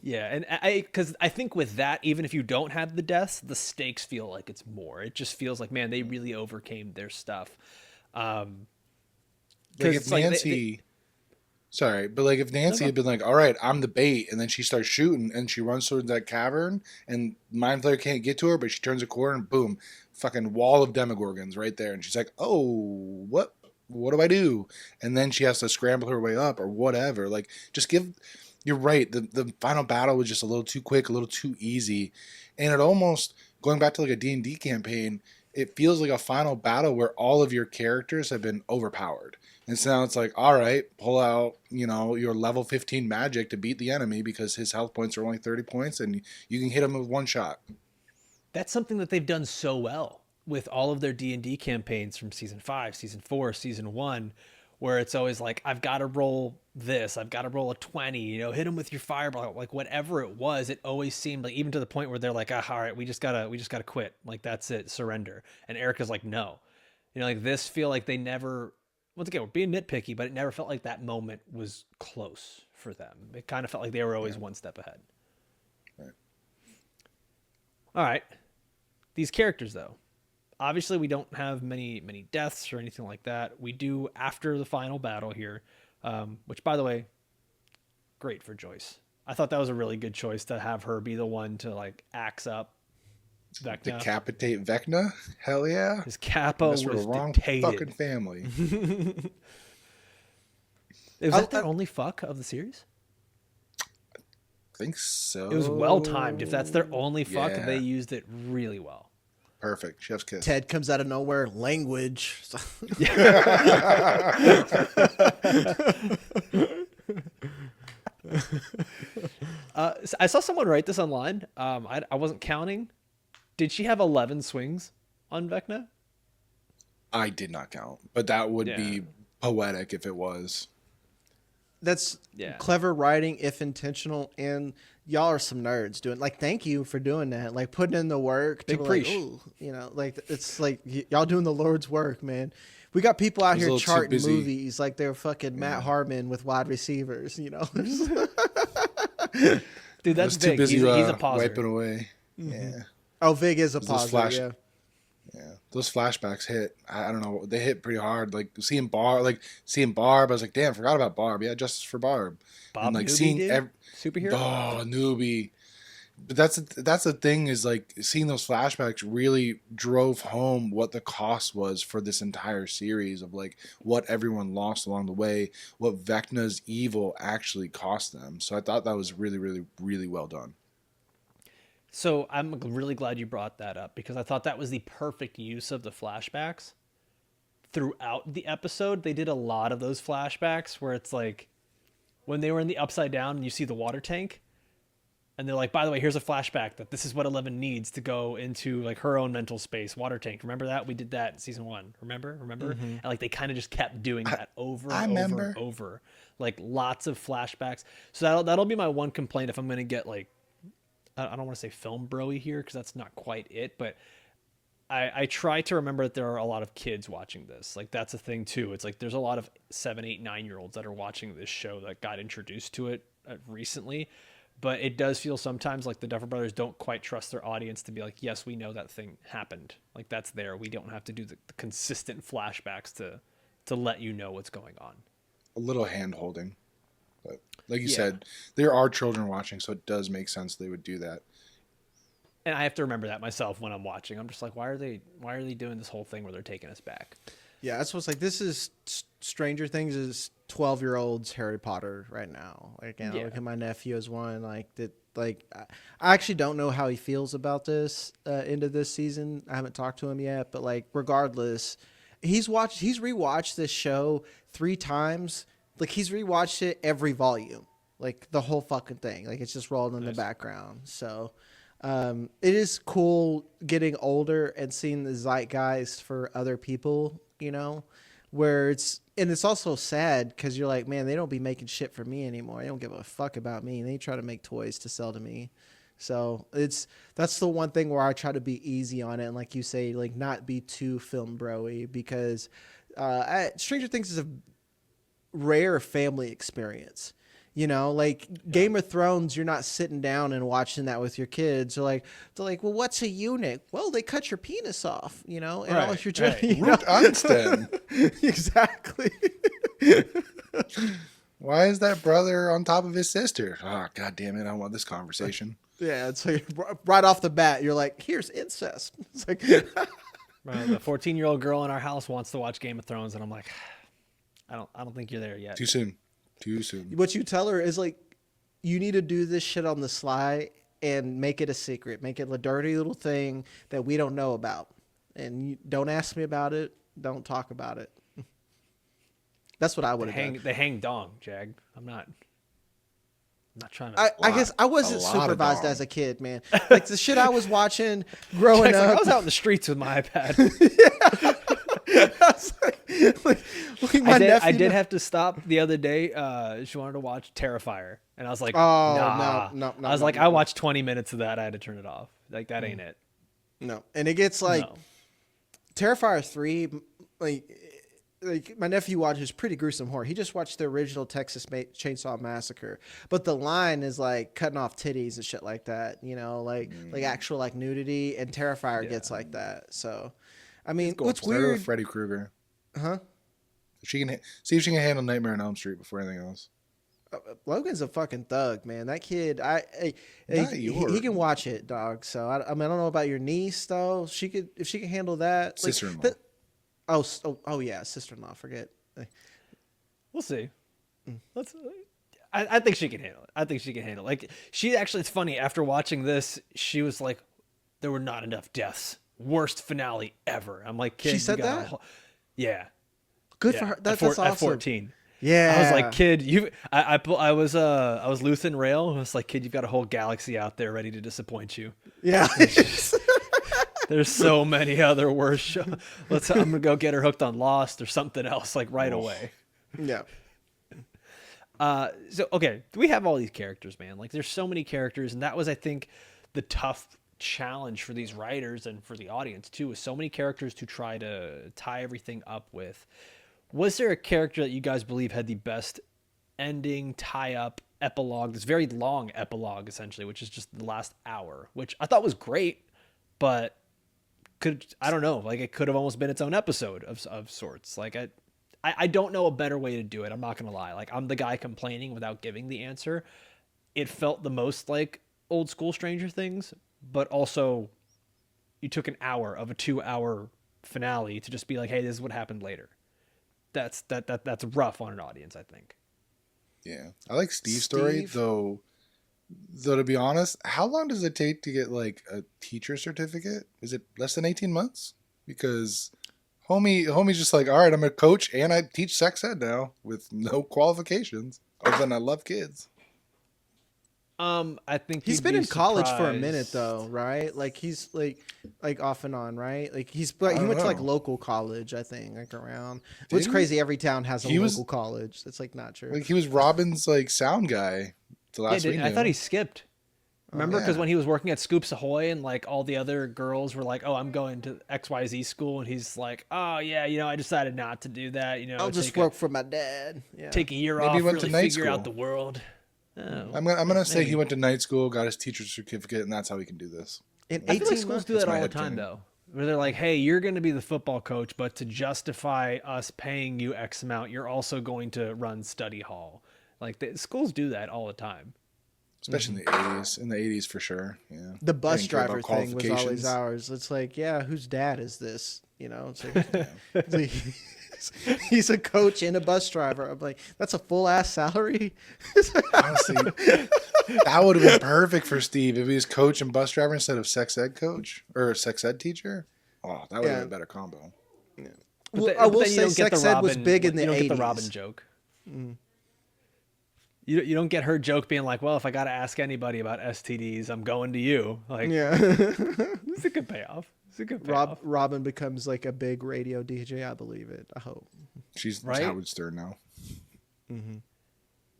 Yeah, and because I think with that, even if you don't have the deaths, the stakes feel like it's more. It just feels like, man, they really overcame their stuff. Like if Nancy, sorry, but like if Nancy had been like, all right, I'm the bait, and then she starts shooting and she runs towards that cavern and Mind Flayer can't get to her, but she turns a corner and boom, fucking wall of Demogorgons right there. And she's like, oh, what do I do? And then she has to scramble her way up or whatever. Like just you're right. The final battle was just a little too quick, a little too easy. And it almost, going back to like a D&D campaign, it feels like a final battle where all of your characters have been overpowered. And so now it's like, all right, pull out, your level 15 magic to beat the enemy because his health points are only 30 points and you can hit him with one shot. That's something that they've done so well with all of their D&D campaigns from season 5, season 4, season 1, where it's always like, I've got to roll this, I've got to roll a 20, hit him with your fireball, like whatever it was. It always seemed like, even to the point where they're like, all right, we just gotta quit, like that's it, surrender. And Erica's like, no, like this, feel like they never, once again, we're being nitpicky, but it never felt like that moment was close for them. It kind of felt like they were always one step ahead. Right. All right, these characters though, obviously we don't have many deaths or anything like that. We do after the final battle here, which, by the way, great for Joyce. I thought that was a really good choice to have her be the one to like axe up Vecna. Decapitate Vecna? Hell yeah. His capo was the wrong dictated. fucking family. Is that the only fuck of the series? I think so. It was well timed. If that's their only fuck, Yeah. they used it really well. Perfect. Chef's kiss. Ted comes out of nowhere. Language. I saw someone write this online. I wasn't counting. Did she have 11 swings on Vecna? I did not count, but that would Yeah. be poetic if it was. That's Yeah. clever writing, if intentional, and y'all are some nerds doing, like, thank you for doing that, like putting in the work Big to like, preach. ooh, like it's like y'all doing the Lord's work, man. We got people out He's a here little too charting busy. movies like they're fucking Matt Harmon with wide receivers, Dude, I that's was too big. busy He's a pauser. wiping away. Yeah. Oh, Vig is a Those pauser, yeah. Yeah, those flashbacks hit. I don't know. They hit pretty hard. Like seeing Barb. I was like, damn, forgot about Barb. Yeah, justice for Barb. Bob And like Newby, seeing dude? Superhero? Oh, newbie. But that's the thing, is like seeing those flashbacks really drove home what the cost was for this entire series, of like what everyone lost along the way, what Vecna's evil actually cost them. So I thought that was really, really, really well done. So I'm really glad you brought that up, because I thought that was the perfect use of the flashbacks. Throughout the episode, they did a lot of those flashbacks where it's like when they were in the Upside Down and you see the water tank, and they're like, by the way, here's a flashback that this is what 11 needs to go into like her own mental space, water tank. Remember that? We did that in season 1. Remember? Mm-hmm. And like they kind of just kept doing that over I and over remember. and over. Like lots of flashbacks. So that'll be my one complaint if I'm going to get like, I don't want to say film bro-y here, because that's not quite it, but I try to remember that there are a lot of kids watching this. Like that's a thing too. It's like there's a lot of 7, 8, 9-year-olds that are watching this show that got introduced to it recently. But it does feel sometimes like the Duffer Brothers don't quite trust their audience to be like, yes, we know that thing happened. Like that's there. We don't have to do the consistent flashbacks to let you know what's going on. A little hand holding. But like you Yeah. said, there are children watching, so it does make sense they would do that. And I have to remember that myself when I'm watching. I'm just like, why are they doing this whole thing where they're taking us back? Yeah, that's what's like. This is Stranger Things is 12-year-olds Harry Potter right now. Like, you know, Yeah. look at my nephew as one. Like that. Like, I actually don't know how he feels about this into this season. I haven't talked to him yet, but like, regardless, he's rewatched this show 3 times. Like, he's rewatched it every volume, like the whole fucking thing. Like, it's just rolling in the background. So. It is cool getting older and seeing the zeitgeist for other people, you know, where it's also sad because you're like, man, they don't be making shit for me anymore. They don't give a fuck about me. They try to make toys to sell to me. So that's the one thing where I try to be easy on it. And like you say, like not be too film bro-y, because Stranger Things is a rare family experience. You know, like Game of Thrones, you're not sitting down and watching that with your kids. They're like, well, what's a eunuch? Well, they cut your penis off, you know, and all Right, you're trying, right. you know? Root Einstein. Exactly. Why is that brother on top of his sister? Ah, God damn it! I don't want this conversation. Yeah, so right off the bat, you're like, here's incest. It's like, The 14-year-old girl in our house wants to watch Game of Thrones, and I'm like, I don't think you're there yet. Too soon. Too soon. what you tell her is like, you need to do this shit on the sly and make it a secret. Make it a dirty little thing that we don't know about. And you don't ask me about it. Don't talk about it. That's what I would have done. They hang dong, Jag. I'm not trying to. I guess I wasn't a lot of supervised dong. as a kid, man. Like the shit I was watching growing Jag's like, I up. was out in the streets with my iPad. I My I nephew did have to stop the other day. She wanted to watch Terrifier, and I was like, Oh, nah. no, I was like, I watched 20 minutes of that. I had to turn it off. Like that ain't it. No, and it gets like No. Terrifier 3, like my nephew watches pretty gruesome horror. He just watched the original Texas Chainsaw Massacre, but the line is like cutting off titties and shit like that. You know, like actual like nudity, and Terrifier gets like that. So, I mean, what's Start her weird? with Freddy Krueger. Huh? If she can see if she can handle Nightmare on Elm Street before anything else. Logan's a fucking thug, man. That kid, Not he can watch it, dog. So I mean, I don't know about your niece though. If she can handle that. Sister-in-law. Oh yeah, sister-in-law. Forget. We'll see. Let's. I think she can handle it. I think she can handle it. Like she actually, it's funny. After watching this, she was like, "There were not enough deaths. Worst finale ever." I'm like, "Kid, She said you got a that? whole-" Yeah. Good Yeah. for her. At That's awesome. At 14. Yeah. I was like, "Kid, I was Luthen Rail. I was like, kid, you've got a whole galaxy out there ready to disappoint you. Yeah. There's so many other worse shows. I'm gonna go get her hooked on Lost or something else like right away." Yeah. So okay, we have all these characters, man. Like there's so many characters, and that was, I think, the tough challenge for these writers and for the audience too, with so many characters to try to tie everything up with. Was there a character that you guys believe had the best ending, tie up, epilogue, this very long epilogue essentially, which is just the last hour, which I thought was great, but I don't know, like it could have almost been its own episode of sorts. Like I don't know a better way to do it. I'm not going to lie. Like I'm the guy complaining without giving the answer. It felt the most like old school Stranger Things, but also you took an hour of a 2-hour finale to just be like, hey, this is what happened later. That's rough on an audience, I think. Yeah. I like Steve's story, though to be honest, how long does it take to get like a teacher certificate? Is it less than 18 months? Because homie's just like, all right, I'm a coach and I teach sex ed now with no qualifications other than I love kids. I think He's you'd been be in college for a surprised. minute though, right? Like he's like off and on, right? Like he went to like know. local college, I think, like around. Did What's he? crazy? Every town has a He was- local college. That's like not true. Like he was Robin's like sound guy the last we knew. I thought he skipped. Remember, because yeah. when he was working at Scoops Ahoy and like all the other girls were like, "Oh, I'm going to XYZ school," and he's like, "Oh yeah, I decided not to do that. I'll just take work for my dad. Yeah. take a year Maybe off, he went to really night figure school. out the world." Oh, I'm gonna say maybe. he went to night school, got his teacher's certificate, and that's how he can do this. In I feel 18 like schools months. do that That's my all the head time, canon. though. Where they're like, "Hey, you're going to be the football coach, but to justify us paying you X amount, you're also going to run study hall." Like schools do that all the time. Especially in the 80s. In the 80s for sure. Yeah. The They bus didn't care driver about thing was always qualifications. ours. It's like, yeah, whose dad is this? It's like, he's a coach and a bus driver. I'm like, that's a full ass salary. Honestly, that would have been perfect for Steve if he was coach and bus driver instead of sex ed coach or sex ed teacher. Oh, that would have been a better combo. But I will then you say don't get sex the ed was Robin- big in the You don't 80s. get the Robin joke. You don't get her joke being like, "Well, if I got to ask anybody about STDs, I'm going to you." Like, Yeah. it's a good payoff. It's a good payoff. Robin becomes like a big radio DJ. I believe it. I hope. She's Right? Howard Stern now.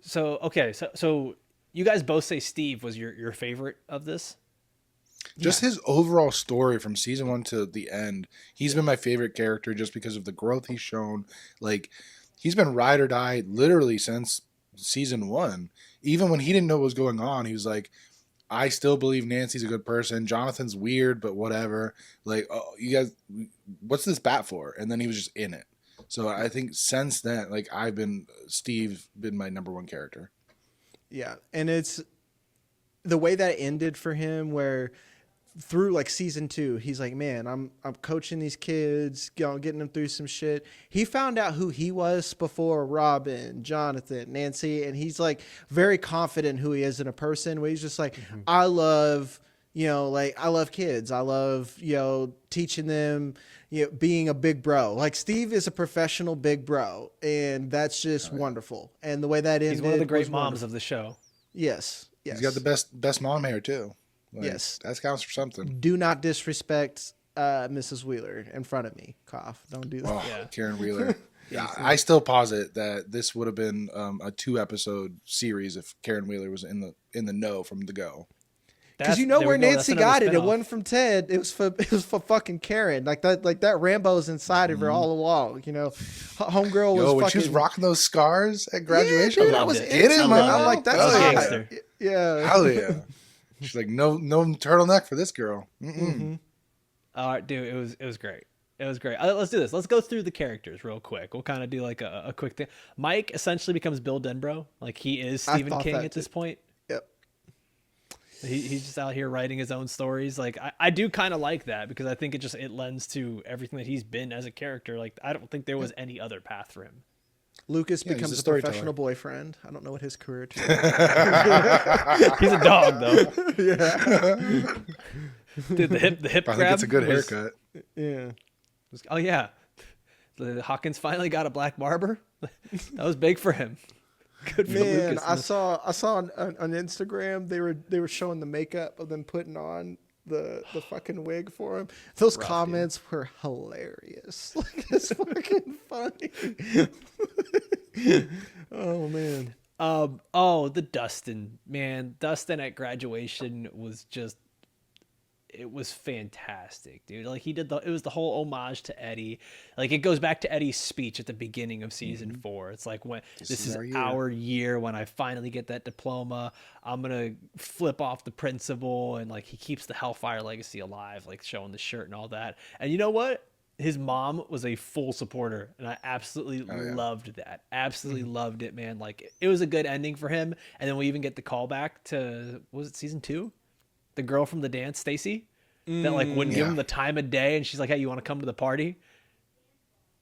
So okay, so you guys both say Steve was your favorite of this. Just his overall story from season 1 to the end. He's been my favorite character just because of the growth he's shown. Like, he's been ride or die literally since season 1. Even when he didn't know what was going on, he was like, I still believe Nancy's a good person. Jonathan's weird, but whatever. Like, oh, you guys, what's this bat for? And then he was just in it. So I think since then, like, Steve been my number one character. Yeah, and it's the way that ended for him, where through like season 2, he's like, man, I'm coaching these kids, getting them through some shit. He found out who he was before Robin, Jonathan, Nancy, and he's like very confident who he is in a person. Where he's just like, I love, I love kids. I love, teaching them, being a big bro. Like Steve is a professional big bro, and that's just wonderful. And the way that ended, He's one of the great was moms wonderful. of the show. Yes. He's got the best mom hair too. Like, Yes. that counts for something. Do not disrespect Mrs. Wheeler in front of me. Cough. Don't do that. Oh, Yeah. Karen Wheeler. Yeah, I still posit that this would have been a 2-episode series if Karen Wheeler was in the know from the go. Because you know where Nancy got it. It wasn't from Ted. It was for fucking Karen. Like that Rambo's inside of her all along. You know, homegirl was when fucking. she was rocking those scars at graduation. Yeah, dude, I was Get him, man. I'm like, that's gangster. Yeah. Hell yeah. She's like, no turtleneck for this girl. All right, dude, it was great. It was great. Let's do this. Let's go through the characters real quick. We'll kind of do like a quick thing. Mike essentially becomes Bill Denbrough. Like he is Stephen King at this point. Yep. He's just out here writing his own stories. Like I do kind of like that because I think it lends to everything that he's been as a character. Like I don't think there was any other path for him. Lucas becomes a professional boyfriend. I don't know what his career is. He's a dog though. Yeah. Dude, the hip I grab. think it's a good haircut. Yeah. Oh yeah, Hawkins finally got a black barber. That was big for him. Good for Man, Lucas. I saw on Instagram they were showing the makeup of them putting on the fucking wig for him. Those comments were hilarious. Like it's fucking funny. Oh man. The Dustin, man. Dustin at graduation was just, it was fantastic, dude. Like it was the whole homage to Eddie. Like it goes back to Eddie's speech at the beginning of season 4. It's like, when this is our year when I finally get that diploma, I'm going to flip off the principal. And like, he keeps the Hellfire legacy alive, like showing the shirt and all that. And you know what? His mom was a full supporter, and I absolutely loved that. Absolutely loved it, man. Like it was a good ending for him. And then we even get the callback to, what was it, season 2? The girl from the dance, Stacy, that like wouldn't give him the time of day, and she's like, "Hey, you want to come to the party?"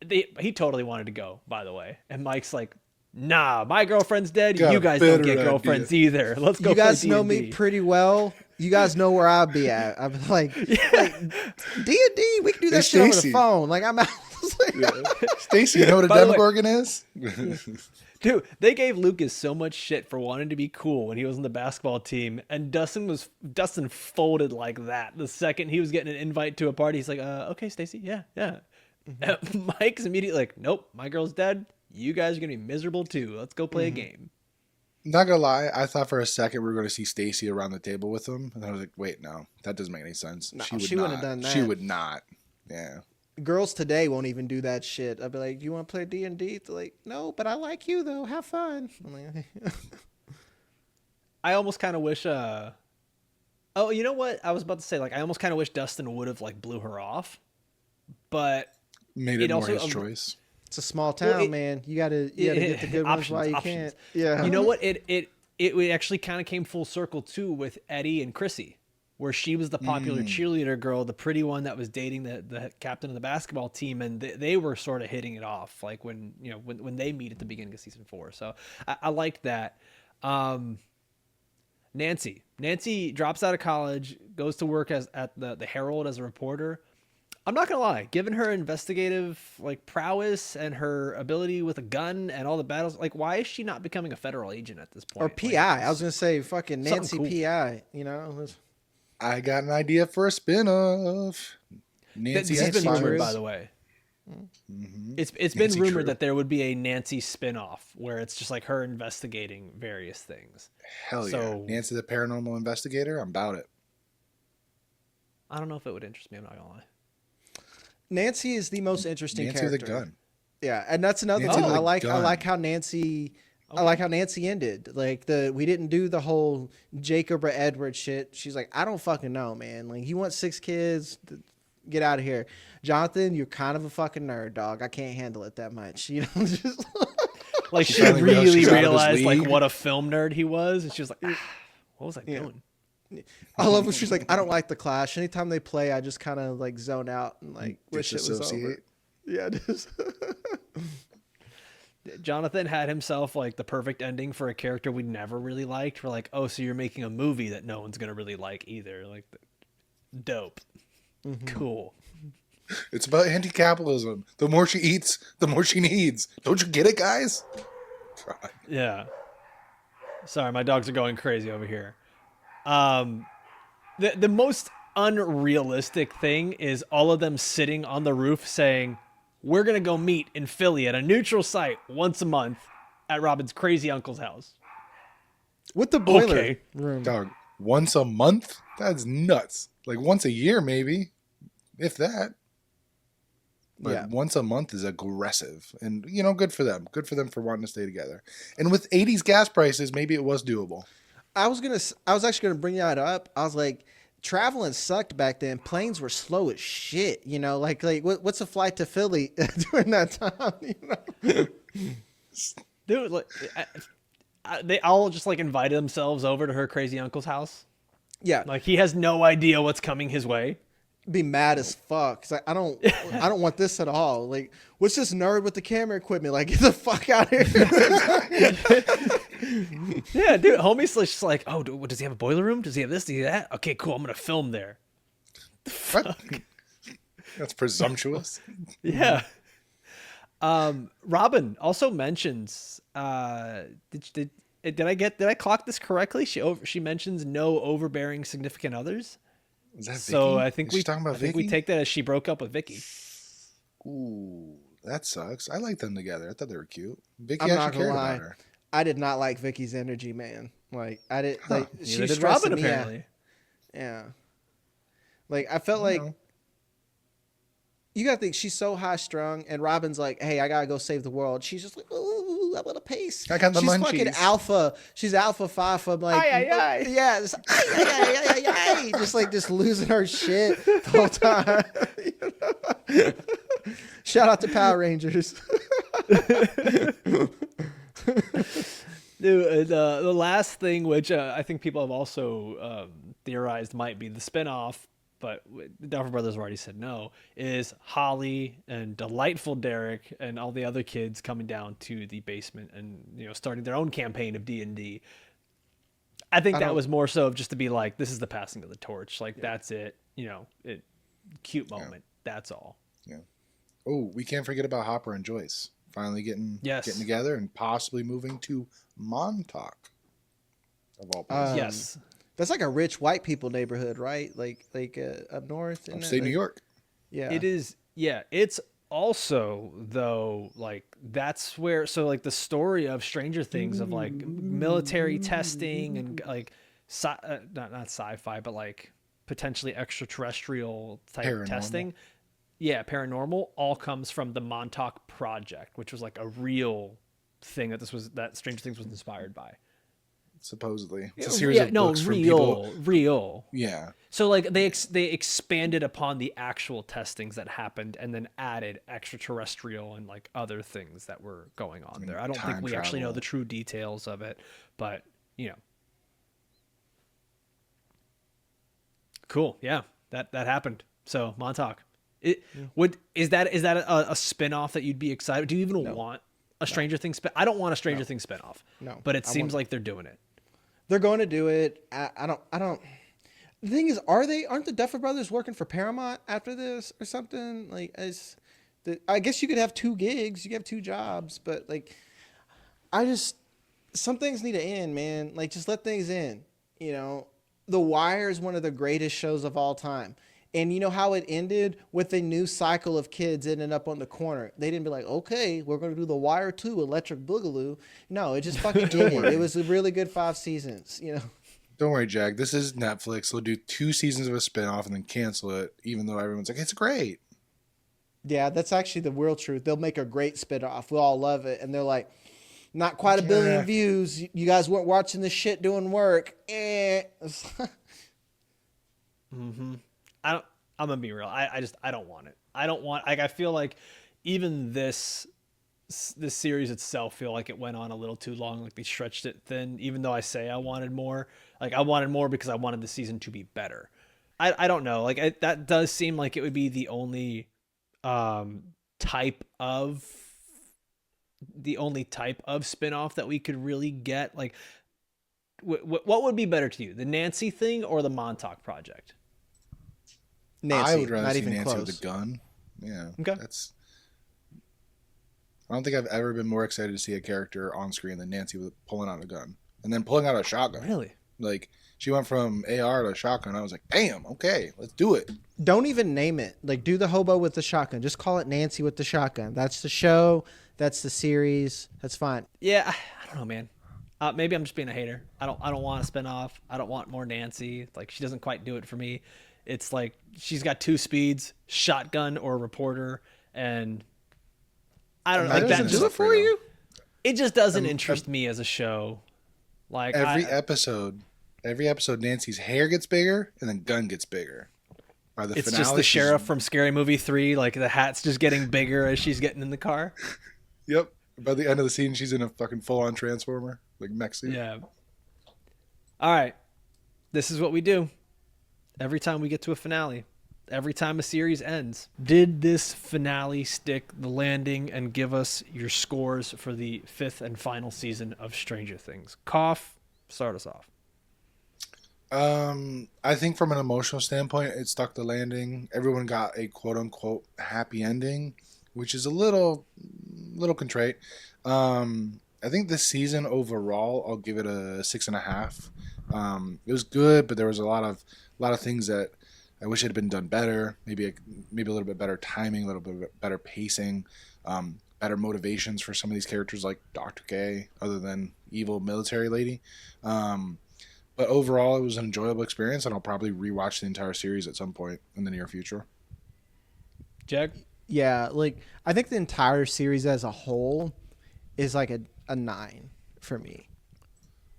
He totally wanted to go, by the way. And Mike's like, "Nah, my girlfriend's dead. You guys don't get girlfriends either. Let's go." You guys play know D&D. me pretty well. You guys know where I'd be at. I'm like D&D. We can do that shit over the phone. Like I'm out. Stacy, you know what a Demogorgon is? Dude, they gave Lucas so much shit for wanting to be cool when he was on the basketball team, and Dustin folded like that. The second he was getting an invite to a party, he's like, okay, Stacy, yeah. Mike's immediately like, nope, my girl's dead. You guys are gonna be miserable too. Let's go play a game. Not gonna lie, I thought for a second we were gonna see Stacy around the table with him, and I was like, wait, no, that doesn't make any sense. No, she wouldn't have done that. She would not. Yeah. Girls today won't even do that shit. I'd be like, "Do you want to play D&D?" They're like, "No, but I like you though. Have fun." I'm like, I almost kind of wish. Oh, you know what? I was about to say, like, I almost kind of wish Dustin would have like blew her off, but made it more his choice. It's a small town, man. You gotta get the good ones while you can't. Yeah. You know what? It actually kind of came full circle too with Eddie and Chrissy, where she was the popular cheerleader girl, the pretty one that was dating the captain of the basketball team, and they were sort of hitting it off, like when they meet at the beginning of season 4. So I liked that. Nancy drops out of college, goes to work at the Herald as a reporter. I'm not gonna lie, given her investigative like prowess and her ability with a gun and all the battles, like why is she not becoming a federal agent at this point? Or PI? Like, I was gonna say fucking Nancy cool. PI. You know. I got an idea for a spin-off. Nancy this has been X-Files. rumored, by the way. Mm-hmm. It's been rumored that there would be a Nancy spin-off where it's just like her investigating various things. Hell yeah. Nancy the paranormal investigator, I'm about it. I don't know if it would interest me, I'm not gonna lie. Nancy is the most interesting character. Nancy with a gun. Yeah, and that's another thing. I like how Nancy I like how Nancy ended. Like we didn't do the whole Jacob or Edward shit. She's like, I don't fucking know, man. Like you want 6 kids, get out of here. Jonathan, you're kind of a fucking nerd, dog. I can't handle it that much. You know, just like she really realized like what a film nerd he was, and she was like, what was I doing? I love when she's like, I don't like the Clash. Anytime they play, I just kind of like zone out and like wish it was over. Yeah, just Jonathan had himself like the perfect ending for a character we never really liked. We're like, oh, so you're making a movie that no one's gonna really like either. Like, dope, cool. It's about anti-capitalism. The more she eats, the more she needs. Don't you get it, guys? God. Yeah. Sorry, my dogs are going crazy over here. The most unrealistic thing is all of them sitting on the roof saying, we're gonna go meet in Philly at a neutral site once a month at Robin's crazy uncle's house. With the boiler Okay. room. Dog, once a month? That's nuts. Like once a year, maybe, if that. But Yeah. once a month is aggressive, and good for them. Good for them for wanting to stay together. And with 80s gas prices, maybe it was doable. I was actually gonna bring that up. I was like, traveling sucked back then. Planes were slow as shit. Like what's a flight to Philly during that time? Dude, like, they all just like invited themselves over to her crazy uncle's house. Yeah, Like he has no idea what's coming his way. be mad as fuck. 'Cause I don't want this at all. Like, what's this nerd with the camera equipment? Like, get the fuck out of here. Yeah, dude, homie's just like, oh, does he have a boiler room? Does he have this? Does he have that? Okay, cool. I'm gonna film there. What? That's presumptuous. Yeah. Robin also mentions. Did I clock this correctly? She mentions no overbearing significant others. Is that Vicky? So I think Is she talking about I think we Vicky? take that as she broke up with Vicky. Ooh, that sucks. I like them together. I thought they were cute. Vicky I'm not actually gonna cared lie. about her. I did not like Vicky's energy, man. Like, I did. Like, Neither she did stressed Robin me out. apparently. Yeah. Like, I felt like know. you gotta think she's so high strung, and Robin's like, "Hey, I gotta go save the world." She's just like, "Ooh, I want a pace." I got the She's munchies. fucking alpha. She's alpha five from like, Aye, aye, aye. yeah, just, aye, aye, aye, aye, aye, just losing her shit the whole time. Shout out to Power Rangers. Dude, the last thing, which I think people have also theorized might be the spinoff, but the Duffer Brothers already said no, is Holly and delightful Derek and all the other kids coming down to the basement and starting their own campaign of D&D. I think that was more so of just to be like, this is the passing of the torch. Like, that's it. Cute moment. That's all. Yeah. Oh, we can't forget about Hopper and Joyce finally getting together and possibly moving to Montauk. Of all places. Yes. That's like a rich white people neighborhood, right? Like up north. isn't it? Upstate New Like- York. Yeah. It is. Yeah. It's also, though, like, that's where, so like the story of Stranger Things of like military testing and like not sci-fi, but like potentially extraterrestrial type Paranormal. testing. Yeah, paranormal all comes from the Montauk Project, which was like a real thing that Stranger Things was inspired by. Supposedly, it's a series of books from people. real. Yeah, So like they expanded upon the actual testings that happened and then added extraterrestrial and like other things that were going on there. I don't think time we actually know travel. the true details of it, but cool. Yeah, that happened. So Montauk. Is that a spin-off that you'd be excited? Do you even want a Stranger Things spin? I don't want a Stranger Things spin-off. No, but it I seems want- like they're doing it. They're going to do it. I don't. The thing is, aren't the Duffer Brothers working for Paramount after this or something? Like, I guess you could have 2 gigs, you could have 2 jobs, but like, some things need to end, man. Like, just let things in. The Wire is one of the greatest shows of all time. And you know how it ended? With a new cycle of kids ending up on the corner. They didn't be like, okay, we're going to do The Wire 2, Electric Boogaloo. No, it just fucking ended. It was a really good 5 seasons, don't worry, Jag. This is Netflix. They'll do 2 seasons of a spinoff and then cancel it, even though everyone's like, it's great. Yeah, that's actually the real truth. They'll make a great spinoff. We'll all love it. And they're like, not quite a billion views. You guys weren't watching this shit doing work. I'm gonna be real. I don't want it. I don't want, like, I feel like even this series itself feel like it went on a little too long. Like they stretched it thin, even though I say I wanted more. Like I wanted more because I wanted the season to be better. I don't know. Like that does seem like it would be the only type of spinoff that we could really get. Like what would be better to you, the Nancy thing or the Montauk Project? Nancy, I would rather not see even Nancy close. with a gun. Yeah. Okay. I don't think I've ever been more excited to see a character on screen than Nancy with pulling out a gun and then pulling out a shotgun. Really? Like she went from AR to shotgun. I was like, damn, okay, let's do it. Don't even name it. Like, do the hobo with the shotgun. Just call it Nancy with the shotgun. That's the show. That's the series. That's fine. Yeah, I don't know, man. Maybe I'm just being a hater. I don't want a spin off. I don't want more Nancy. Like, she doesn't quite do it for me. It's like she's got two speeds, shotgun or reporter, and I don't know. That Like, doesn't that do it for you? It just doesn't interest me as a show. Like Every episode, Nancy's hair gets bigger and then gun gets bigger. By the it's finale, just the she's- sheriff from Scary Movie 3. Like, the hat's just getting bigger as she's getting in the car. Yep. By the end of the scene, she's in a fucking full-on transformer, like mech suit. Yeah. All right. This is what we do. Every time we get to a finale, every time a series ends. Did this finale stick the landing and give us your scores for the 5th and final season of Stranger Things? Cough, start us off. I think from an emotional standpoint, it stuck the landing. Everyone got a quote-unquote happy ending, which is a little contrite. I think this season overall, I'll give it a 6.5. It was good, but there was a lot of things that I wish had been done better. Maybe a little bit better timing, a little bit better pacing, better motivations for some of these characters like Dr. K, other than evil military lady. But overall, it was an enjoyable experience, and I'll probably rewatch the entire series at some point in the near future. Jag? Yeah, like I think the entire series as a whole is like a 9 for me.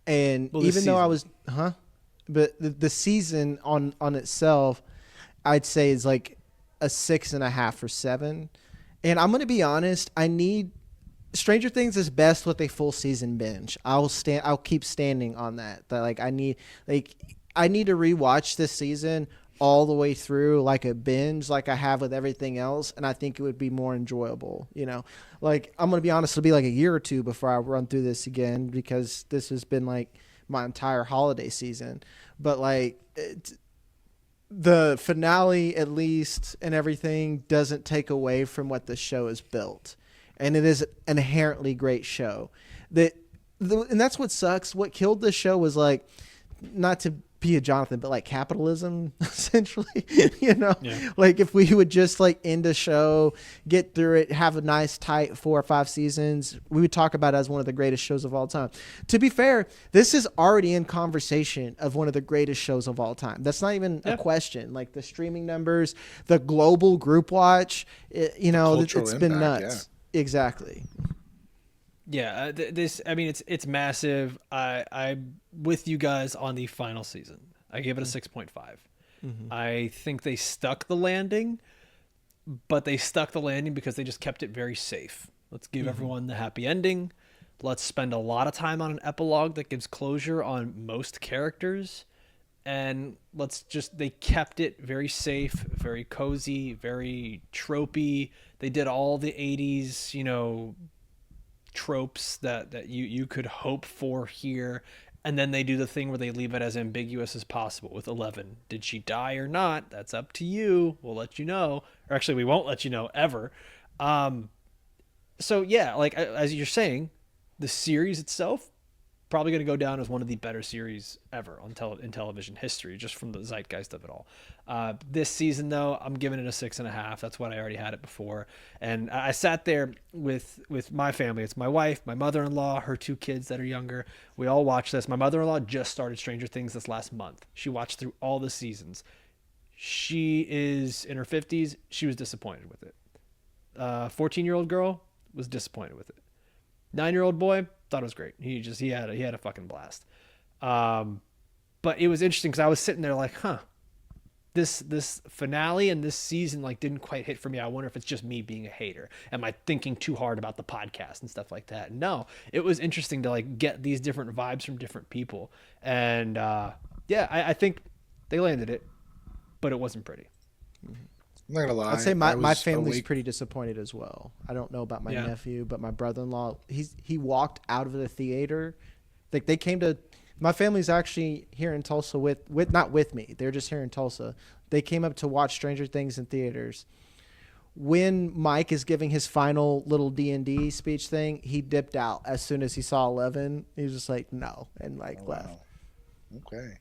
And Well, even though I was but the season on itself, I'd say is like a 6.5 or 7. And I'm gonna be honest, Stranger Things is best with a full season binge. I'll keep standing on that. That like I need to rewatch this season all the way through like a binge like I have with everything else, and I think it would be more enjoyable, you know. Like I'm going to be honest, it'll be like a year or two before I run through this again because this has been like my entire holiday season. But like the finale at least and everything doesn't take away from what the show is built. And it is an inherently great show. And that's what sucks. What killed this show was like, not to be a Jonathan, but like capitalism, essentially. You know, Yeah. like if we would just like end a show, get through it, have a nice tight 4 or 5 seasons, we would talk about it as one of the greatest shows of all time. To be fair, this is already in conversation of one of the greatest shows of all time. That's not even a question. Like the streaming numbers, the global group watch, it's been impact, nuts. Exactly. Yeah, it's massive. I'm with you guys on the final season. I give it a 6.5. I think they stuck the landing, but they stuck the landing because they just kept it very safe. Let's give everyone the happy ending. Let's spend a lot of time on an epilogue that gives closure on most characters. And they kept it very safe, very cozy, very tropey. They did all the 80s, tropes that you could hope for here. And then they do the thing where they leave it as ambiguous as possible with 11. Did she die or not? That's up to you. We'll let you know. Or actually, we won't let you know ever. So yeah, like as you're saying, the series itself probably going to go down as one of the better series ever in television history, just from the zeitgeist of it all. This season, though, I'm giving it a 6.5. That's what I already had it before. And I sat there with my family. It's my wife, my mother-in-law, her 2 kids that are younger. We all watched this. My mother-in-law just started Stranger Things this last month. She watched through all the seasons. She is in her 50s. She was disappointed with it. 14-year-old girl was disappointed with it. 9-year-old boy thought it was great. He had a fucking blast. But it was interesting because I was sitting there like, this finale and this season like didn't quite hit for me. I wonder if it's just me being a hater. Am I thinking too hard about the podcast and stuff like that? No, it was interesting to like get these different vibes from different people. And I think they landed it, but it wasn't pretty. I'm not gonna lie. I'd say my family's awake. pretty disappointed as well. I don't know about my Yeah. nephew, but my brother-in-law, he walked out of the theater. Like they came to, my family's actually here in Tulsa with not with me. They're just here in Tulsa. They came up to watch Stranger Things in theaters. When Mike is giving his final little D&D speech thing, he dipped out as soon as he saw 11. He was just like, no, and like left. Okay.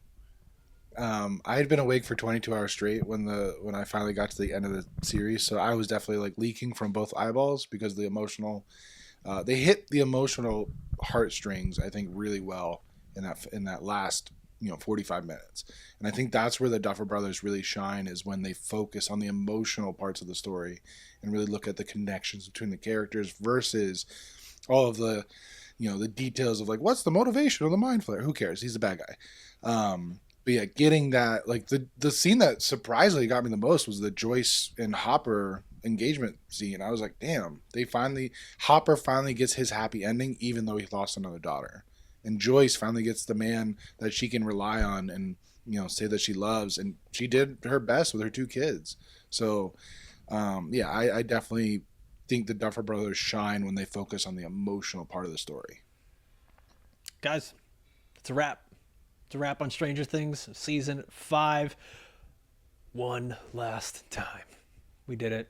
I had been awake for 22 hours straight when I finally got to the end of the series, so I was definitely like leaking from both eyeballs because the emotional, they hit the emotional heartstrings, I think, really well in that last 45 minutes, and I think that's where the Duffer Brothers really shine, is when they focus on the emotional parts of the story and really look at the connections between the characters versus all of the the details of like what's the motivation of the mind flayer. Who cares? He's the bad guy. But yeah, getting that, like the scene that surprisingly got me the most was the Joyce and Hopper engagement scene. I was like, damn, Hopper finally gets his happy ending, even though he lost another daughter, and Joyce finally gets the man that she can rely on and say that she loves, and she did her best with her two kids. So yeah, I definitely think the Duffer Brothers shine when they focus on the emotional part of the story. Guys, it's a wrap. It's a wrap on Stranger Things season 5. One last time. We did it.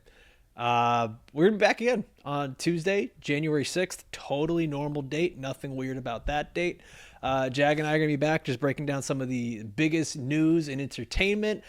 We're gonna be back again on Tuesday, January 6th. Totally normal date. Nothing weird about that date. Jag and I are going to be back just breaking down some of the biggest news in entertainment,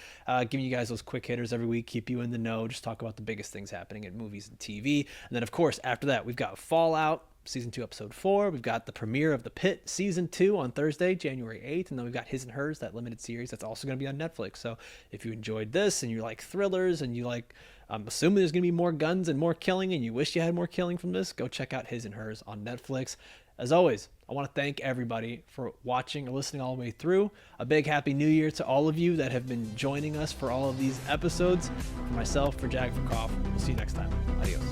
giving you guys those quick hitters every week, keep you in the know, just talk about the biggest things happening in movies and TV. And then, of course, after that, we've got Fallout Season 2, Episode 4. We've got the premiere of The Pit Season 2 on Thursday, January 8th. And then we've got His and Hers, that limited series that's also going to be on Netflix. So if you enjoyed this and you like thrillers and you like, I'm assuming there's going to be more guns and more killing and you wish you had more killing from this, go check out His and Hers on Netflix. As always, I want to thank everybody for watching or listening all the way through. A big Happy New Year to all of you that have been joining us for all of these episodes. For myself, for Jag, for Kopf, we'll see you next time. Adios.